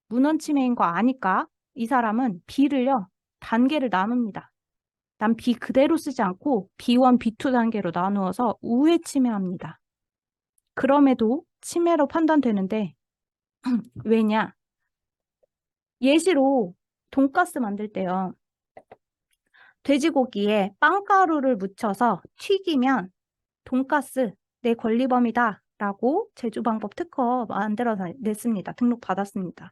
문헌 침해인 거 아니까 이 사람은 B를요, 단계를 나눕니다. 난 B 그대로 쓰지 않고 B1, B2 단계로 나누어서 우회 침해합니다. 그럼에도 침해로 판단되는데 왜냐? 예시로 돈가스 만들 때요. 돼지고기에 빵가루를 묻혀서 튀기면 돈가스 내 권리 범위다 라고 제조 방법 특허 만들어서 냈습니다. 등록 받았습니다.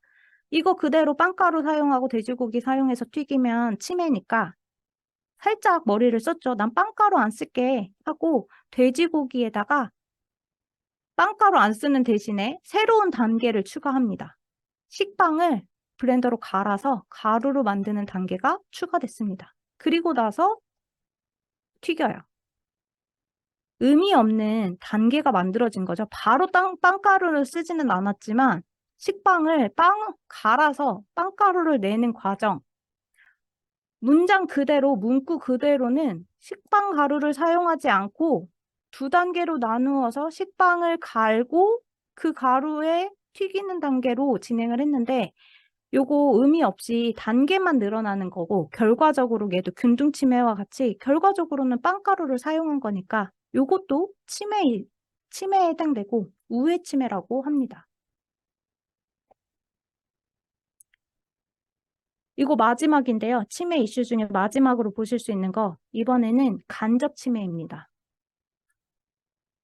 이거 그대로 빵가루 사용하고 돼지고기 사용해서 튀기면 치매니까 살짝 머리를 썼죠. 난 빵가루 안 쓸게 하고 돼지고기에다가 빵가루 안 쓰는 대신에 새로운 단계를 추가합니다. 식빵을 블렌더로 갈아서 가루로 만드는 단계가 추가됐습니다. 그리고 나서 튀겨요. 의미 없는 단계가 만들어진 거죠. 바로 빵가루를 쓰지는 않았지만 식빵을 갈아서 빵가루를 내는 과정. 문장 그대로, 문구 그대로는 식빵 가루를 사용하지 않고 두 단계로 나누어서 식빵을 갈고 그 가루에 튀기는 단계로 진행을 했는데 요거 의미 없이 단계만 늘어나는 거고 결과적으로 얘도 균등치매와 같이 결과적으로는 빵가루를 사용한 거니까 요것도 치매에 해당되고 우회치매라고 합니다. 이거 마지막인데요. 치매 이슈 중에 마지막으로 보실 수 있는 거 이번에는 간접치매입니다.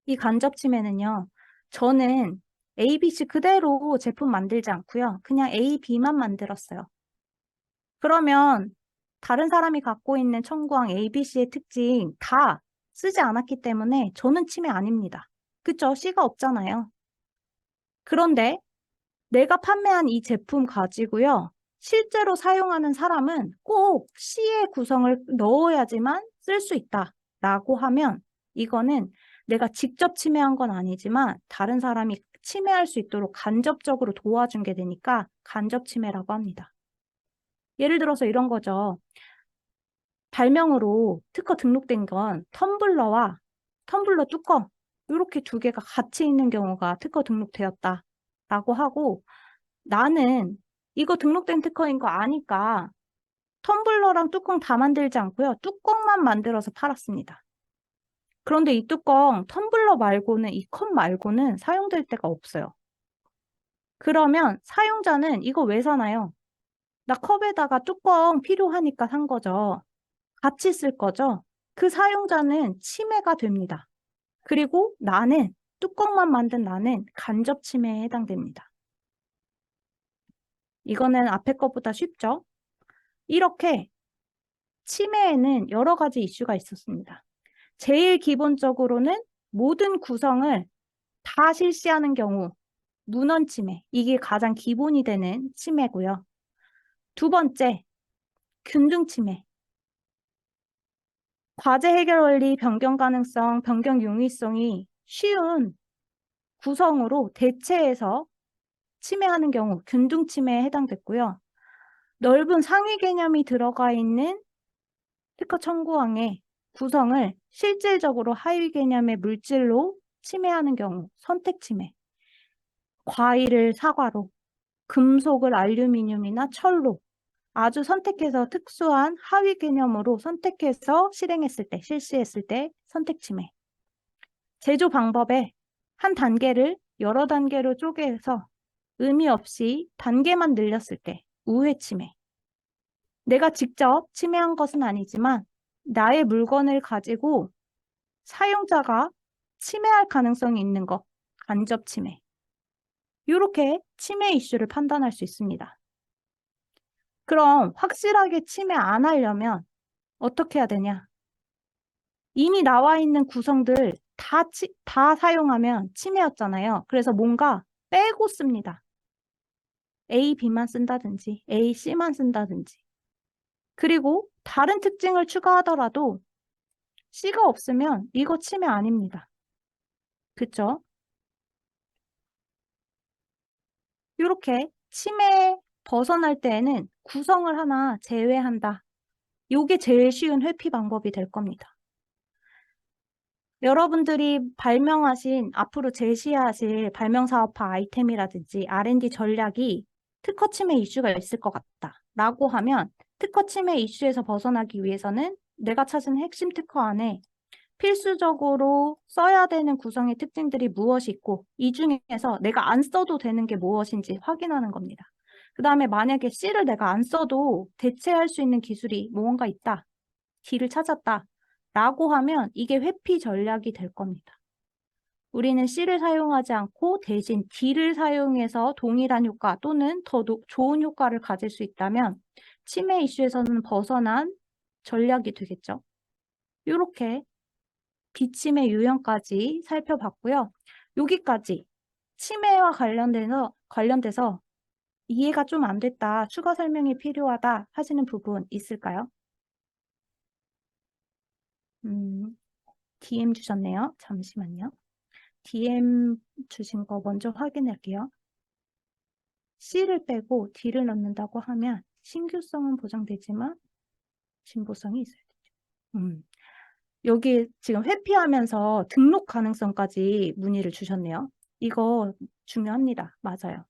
이 간접치매는요. 저는 A, B, C 그대로 제품 만들지 않고요. 그냥 A, B만 만들었어요. 그러면 다른 사람이 갖고 있는 청구항 A, B, C의 특징 다 쓰지 않았기 때문에 저는 치매 아닙니다. 그쵸? C가 없잖아요. 그런데 내가 판매한 이 제품 가지고요. 실제로 사용하는 사람은 꼭 C의 구성을 넣어야지만 쓸 수 있다라고 하면 이거는 내가 직접 치매한 건 아니지만 다른 사람이 치매할 수 있도록 간접적으로 도와준 게 되니까 간접치매라고 합니다. 예를 들어서 이런 거죠. 발명으로 특허 등록된 건 텀블러와 텀블러 뚜껑 이렇게 두 개가 같이 있는 경우가 특허 등록되었다라고 하고 나는 이거 등록된 특허인 거 아니까 텀블러랑 뚜껑 다 만들지 않고요. 뚜껑만 만들어서 팔았습니다. 그런데 이 뚜껑 텀블러 말고는 이 컵 말고는 사용될 데가 없어요. 그러면 사용자는 이거 왜 사나요? 나 컵에다가 뚜껑 필요하니까 산 거죠. 같이 쓸 거죠. 그 사용자는 치매가 됩니다. 그리고 뚜껑만 만든 나는 간접 치매에 해당됩니다. 이거는 앞에 것보다 쉽죠? 이렇게 치매에는 여러 가지 이슈가 있었습니다. 제일 기본적으로는 모든 구성을 다 실시하는 경우, 문헌 치매. 이게 가장 기본이 되는 치매고요. 두 번째, 균등 치매. 과제 해결 원리 변경 가능성, 변경 용이성이 쉬운 구성으로 대체해서 치매하는 경우 균등 치매에 해당됐고요. 넓은 상위 개념이 들어가 있는 특허 청구항의 구성을 실질적으로 하위 개념의 물질로 치매하는 경우 선택 치매. 과일을 사과로, 금속을 알루미늄이나 철로 아주 선택해서 특수한 하위 개념으로 선택해서 실시했을 때 선택 치매. 제조 방법에 한 단계를 여러 단계로 쪼개서 의미 없이 단계만 늘렸을 때 우회 치매. 내가 직접 치매한 것은 아니지만 나의 물건을 가지고 사용자가 치매할 가능성이 있는 것, 간접 치매. 이렇게 치매 이슈를 판단할 수 있습니다. 그럼 확실하게 치매 안 하려면 어떻게 해야 되냐? 이미 나와 있는 구성들 다 사용하면 치매였잖아요. 그래서 뭔가 빼고 씁니다. A, B만 쓴다든지 A, C만 쓴다든지. 그리고 다른 특징을 추가하더라도 C가 없으면 이거 치매 아닙니다. 그쵸? 이렇게 치매 벗어날 때에는 구성을 하나 제외한다. 이게 제일 쉬운 회피 방법이 될 겁니다. 여러분들이 앞으로 제시하실 발명사업화 아이템이라든지 R&D 전략이 특허 침해 이슈가 있을 것 같다 라고 하면 특허 침해 이슈에서 벗어나기 위해서는 내가 찾은 핵심 특허 안에 필수적으로 써야 되는 구성의 특징들이 무엇이 있고 이 중에서 내가 안 써도 되는 게 무엇인지 확인하는 겁니다. 그 다음에 만약에 C를 내가 안 써도 대체할 수 있는 기술이 무언가 있다. D를 찾았다. 라고 하면 이게 회피 전략이 될 겁니다. 우리는 C를 사용하지 않고 대신 D를 사용해서 동일한 효과 또는 더 좋은 효과를 가질 수 있다면 치매 이슈에서는 벗어난 전략이 되겠죠. 이렇게 비치매 유형까지 살펴봤고요. 여기까지 치매와 관련돼서 이해가 좀 안 됐다, 추가 설명이 필요하다 하시는 부분 있을까요? DM 주셨네요. 잠시만요. DM 주신 거 먼저 확인할게요. C를 빼고 D를 넣는다고 하면 신규성은 보장되지만 진보성이 있어야 되죠. 여기 지금 회피하면서 등록 가능성까지 문의를 주셨네요. 이거 중요합니다. 맞아요.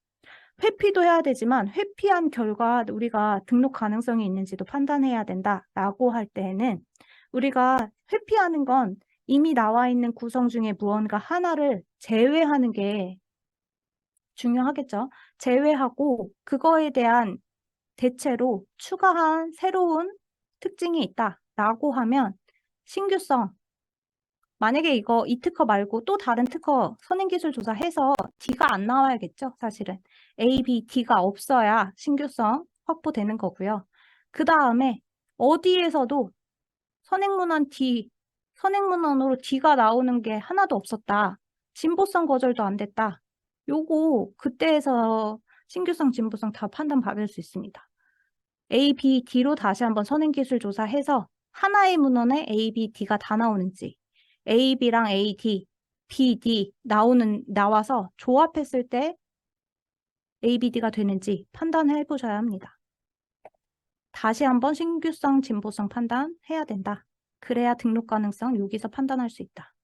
회피도 해야 되지만 회피한 결과 우리가 등록 가능성이 있는지도 판단해야 된다라고 할 때에는 우리가 회피하는 건 이미 나와 있는 구성 중에 무언가 하나를 제외하는 게 중요하겠죠. 제외하고 그거에 대한 대체로 추가한 새로운 특징이 있다라고 하면 신규성, 만약에 이 특허 말고 또 다른 특허 선행기술 조사해서 D가 안 나와야겠죠, 사실은. A, B, D가 없어야 신규성 확보되는 거고요. 그 다음에 어디에서도 선행문헌으로 D가 나오는 게 하나도 없었다. 진보성 거절도 안 됐다. 요거 그때에서 신규성, 진보성 다 판단받을 수 있습니다. A, B, D로 다시 한번 선행기술 조사해서 하나의 문헌에 A, B, D가 다 나오는지 A, B랑 A, D, B, D 나와서 조합했을 때 A, B, D가 되는지 판단해 보셔야 합니다. 다시 한번 신규성, 진보성 판단해야 된다. 그래야 등록 가능성 여기서 판단할 수 있다.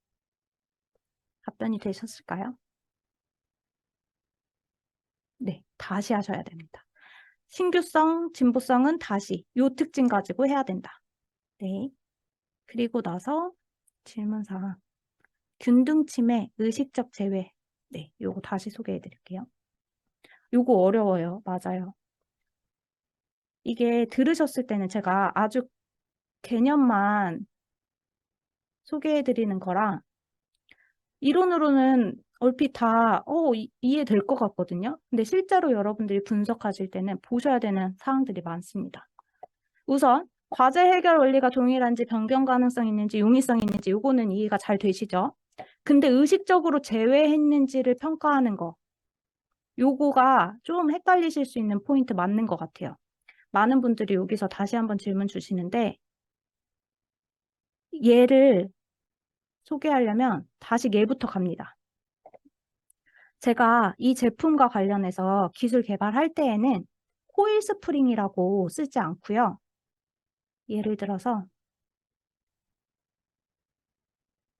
답변이 되셨을까요? 네, 다시 하셔야 됩니다. 신규성, 진보성은 다시 요 특징 가지고 해야 된다. 네. 그리고 나서 질문사항. 균등침해, 의식적 제외. 네, 요거 다시 소개해 드릴게요. 요거 어려워요. 맞아요. 이게 들으셨을 때는 제가 아주 개념만 소개해 드리는 거랑 이론으로는 얼핏 다 이해될 것 같거든요. 근데 실제로 여러분들이 분석하실 때는 보셔야 되는 사항들이 많습니다. 우선 과제 해결 원리가 동일한지 변경 가능성 있는지 용이성 있는지 요거는 이해가 잘 되시죠? 근데 의식적으로 제외했는지를 평가하는 거 요거가 좀 헷갈리실 수 있는 포인트 맞는 것 같아요. 많은 분들이 여기서 다시 한번 질문 주시는데 얘를 소개하려면 다시 얘부터 갑니다. 제가 이 제품과 관련해서 기술 개발할 때에는 코일 스프링이라고 쓰지 않고요. 예를 들어서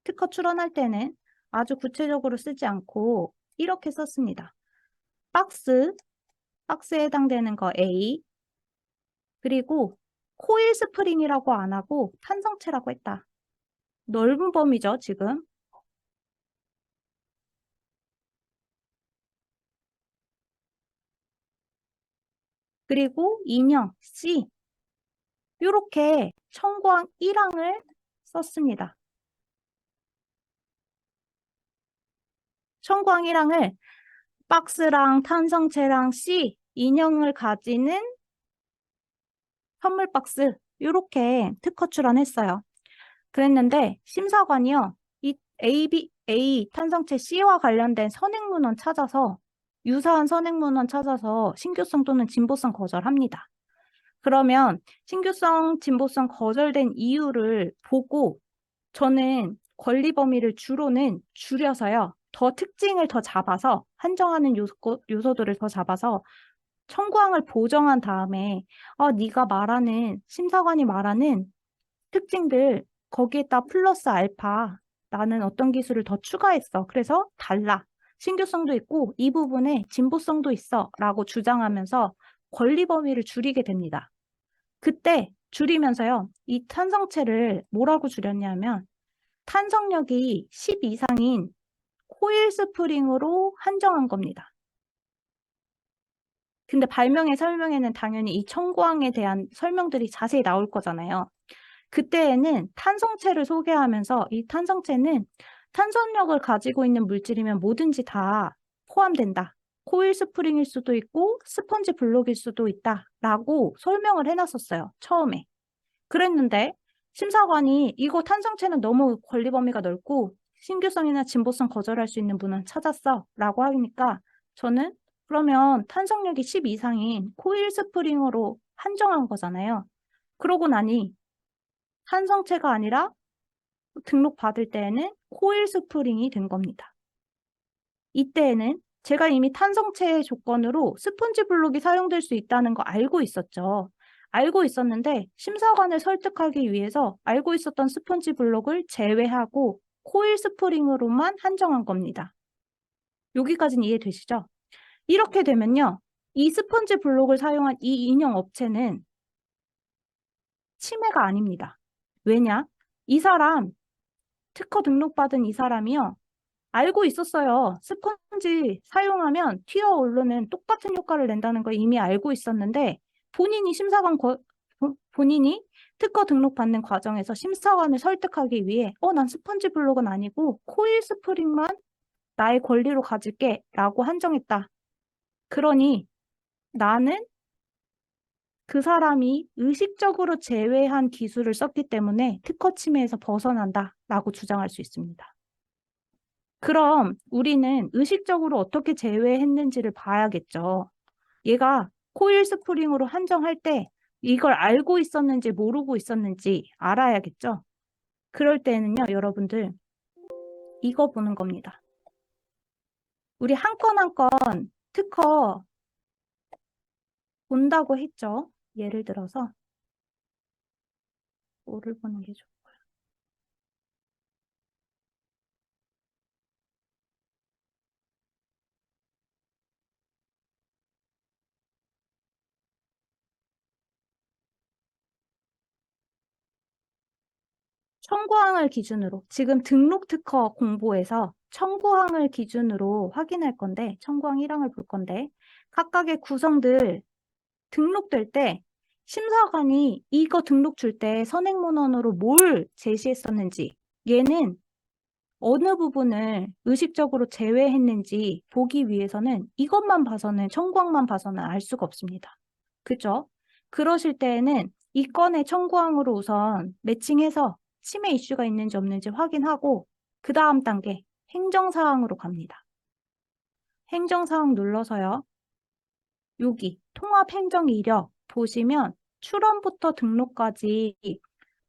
특허 출원할 때는 아주 구체적으로 쓰지 않고 이렇게 썼습니다. 박스에 해당되는 거 A, 그리고 코일 스프링이라고 안 하고 탄성체라고 했다. 넓은 범위죠, 지금. 그리고 인형 C, 이렇게 청광 1항을 썼습니다. 청광 1항을 박스랑 탄성체랑 C, 인형을 가지는 선물 박스 이렇게 특허 출원했어요. 그랬는데 심사관이요. 이 A 탄성체 C와 관련된 선행문헌 찾아서 유사한 선행문헌 찾아서 신규성 또는 진보성 거절합니다. 그러면 신규성, 진보성 거절된 이유를 보고 저는 권리 범위를 주로는 줄여서요. 더 특징을 더 잡아서 한정하는 요소들을 더 잡아서 청구항을 보정한 다음에 네가 말하는 심사관이 말하는 특징들 거기에다 플러스 알파 나는 어떤 기술을 더 추가했어. 그래서 달라. 신규성도 있고 이 부분에 진보성도 있어 라고 주장하면서 권리 범위를 줄이게 됩니다. 그때 줄이면서요. 이 탄성체를 뭐라고 줄였냐면 탄성력이 10 이상인 코일 스프링으로 한정한 겁니다. 근데 발명의 설명에는 당연히 이 청구항에 대한 설명들이 자세히 나올 거잖아요. 그때에는 탄성체를 소개하면서 이 탄성체는 탄성력을 가지고 있는 물질이면 뭐든지 다 포함된다. 코일 스프링일 수도 있고 스펀지 블록일 수도 있다라고 설명을 해놨었어요. 처음에. 그랬는데 심사관이 이거 탄성체는 너무 권리 범위가 넓고 신규성이나 진보성 거절할 수 있는 문헌 찾았어 라고 하니까 저는 그러면 탄성력이 10 이상인 코일 스프링으로 한정한 거잖아요. 그러고 나니 탄성체가 아니라 등록받을 때에는 코일 스프링이 된 겁니다. 이때에는 제가 이미 탄성체의 조건으로 스펀지 블록이 사용될 수 있다는 거 알고 있었죠. 알고 있었는데 심사관을 설득하기 위해서 알고 있었던 스펀지 블록을 제외하고 코일 스프링으로만 한정한 겁니다. 여기까지는 이해되시죠? 이렇게 되면요. 이 스펀지 블록을 사용한 이 인형 업체는 침해가 아닙니다. 왜냐? 이 사람, 특허 등록받은 이 사람이요. 알고 있었어요. 스펀지 사용하면 튀어 오르는 똑같은 효과를 낸다는 걸 이미 알고 있었는데 본인이 본인이 특허 등록받는 과정에서 심사관을 설득하기 위해 난 스펀지 블록은 아니고 코일 스프링만 나의 권리로 가질게 라고 한정했다. 그러니 나는 그 사람이 의식적으로 제외한 기술을 썼기 때문에 특허 침해에서 벗어난다 라고 주장할 수 있습니다. 그럼 우리는 의식적으로 어떻게 제외했는지를 봐야겠죠. 얘가 코일 스프링으로 한정할 때 이걸 알고 있었는지 모르고 있었는지 알아야겠죠. 그럴 때는요, 여러분들 이거 보는 겁니다. 우리 한 건 한 건 특허 본다고 했죠. 예를 들어서 뭐를 보는 게 좋을까요? 청구항을 기준으로 지금 등록 특허 공보에서 청구항을 기준으로 확인할 건데 청구항 1항을 볼 건데 각각의 구성들 등록될 때 심사관이 이거 등록 줄 때 선행문헌으로 뭘 제시했었는지 얘는 어느 부분을 의식적으로 제외했는지 보기 위해서는 이것만 봐서는 청구항만 봐서는 알 수가 없습니다. 그죠? 그러실 때에는 이 건의 청구항으로 우선 매칭해서 침해 이슈가 있는지 없는지 확인하고 그 다음 단계 행정사항으로 갑니다. 행정사항 눌러서요. 여기 통합행정이력 보시면 출원부터 등록까지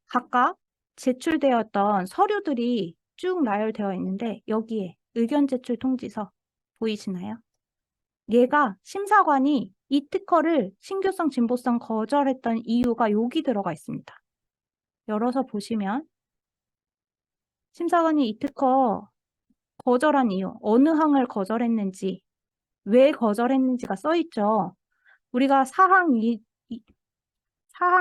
각각 제출되었던 서류들이 쭉 나열되어 있는데 여기에 의견 제출 통지서 보이시나요? 얘가 심사관이 이 특허를 신규성, 진보성 거절했던 이유가 여기 들어가 있습니다. 열어서 보시면 심사관이 이 특허 거절한 이유, 어느 항을 거절했는지, 왜 거절했는지가 써 있죠. 우리가 사항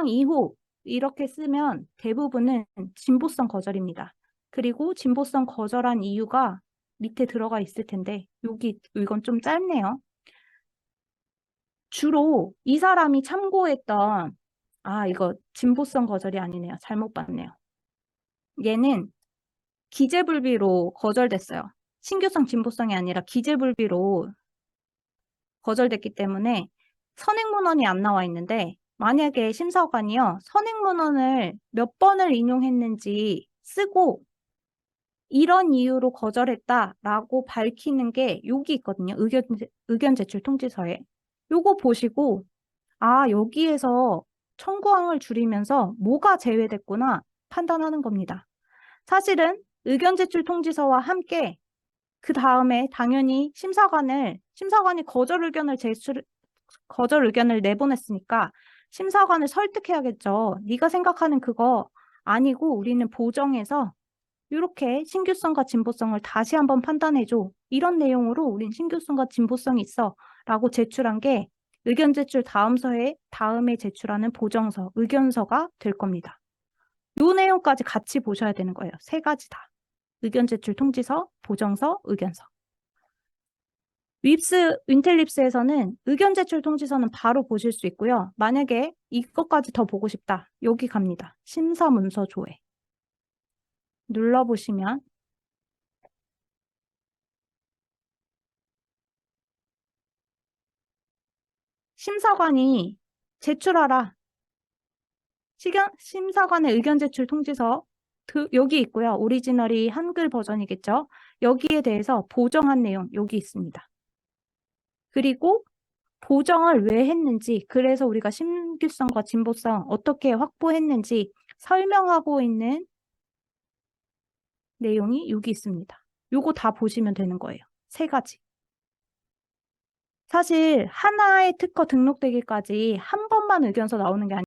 2호 이렇게 쓰면 대부분은 진보성 거절입니다. 그리고 진보성 거절한 이유가 밑에 들어가 있을 텐데 이건 좀 짧네요. 주로 이 사람이 참고했던 이거 진보성 거절이 아니네요. 잘못 봤네요. 얘는 기재불비로 거절됐어요. 신규성 진보성이 아니라 기재불비로 거절됐기 때문에 선행문헌이 안 나와 있는데 만약에 심사관이요 선행문헌을 몇 번을 인용했는지 쓰고 이런 이유로 거절했다라고 밝히는 게 여기 있거든요. 의견 제출 통지서에. 요거 보시고 여기에서 청구항을 줄이면서 뭐가 제외됐구나 판단하는 겁니다. 사실은 의견 제출 통지서와 함께 그 다음에 당연히 심사관이 거절 의견을 내보냈으니까 심사관을 설득해야겠죠. 네가 생각하는 그거 아니고 우리는 보정해서 이렇게 신규성과 진보성을 다시 한번 판단해줘. 이런 내용으로 우린 신규성과 진보성이 있어. 라고 제출한 게 의견 제출 다음에 제출하는 보정서, 의견서가 될 겁니다. 이 내용까지 같이 보셔야 되는 거예요. 세 가지 다. 의견 제출 통지서, 보정서, 의견서. 윈텔립스에서는 의견 제출 통지서는 바로 보실 수 있고요. 만약에 이것까지 더 보고 싶다. 여기 갑니다. 심사 문서 조회. 눌러보시면 심사관이 제출하라. 심사관의 의견 제출 통지서 여기 있고요. 오리지널이 한글 버전이겠죠. 여기에 대해서 보정한 내용 여기 있습니다. 그리고 보정을 왜 했는지, 그래서 우리가 신규성과 진보성 어떻게 확보했는지 설명하고 있는 내용이 여기 있습니다. 요거 다 보시면 되는 거예요. 3가지. 사실 하나의 특허 등록되기까지 한 번만 의견서 나오는 게 아니에요.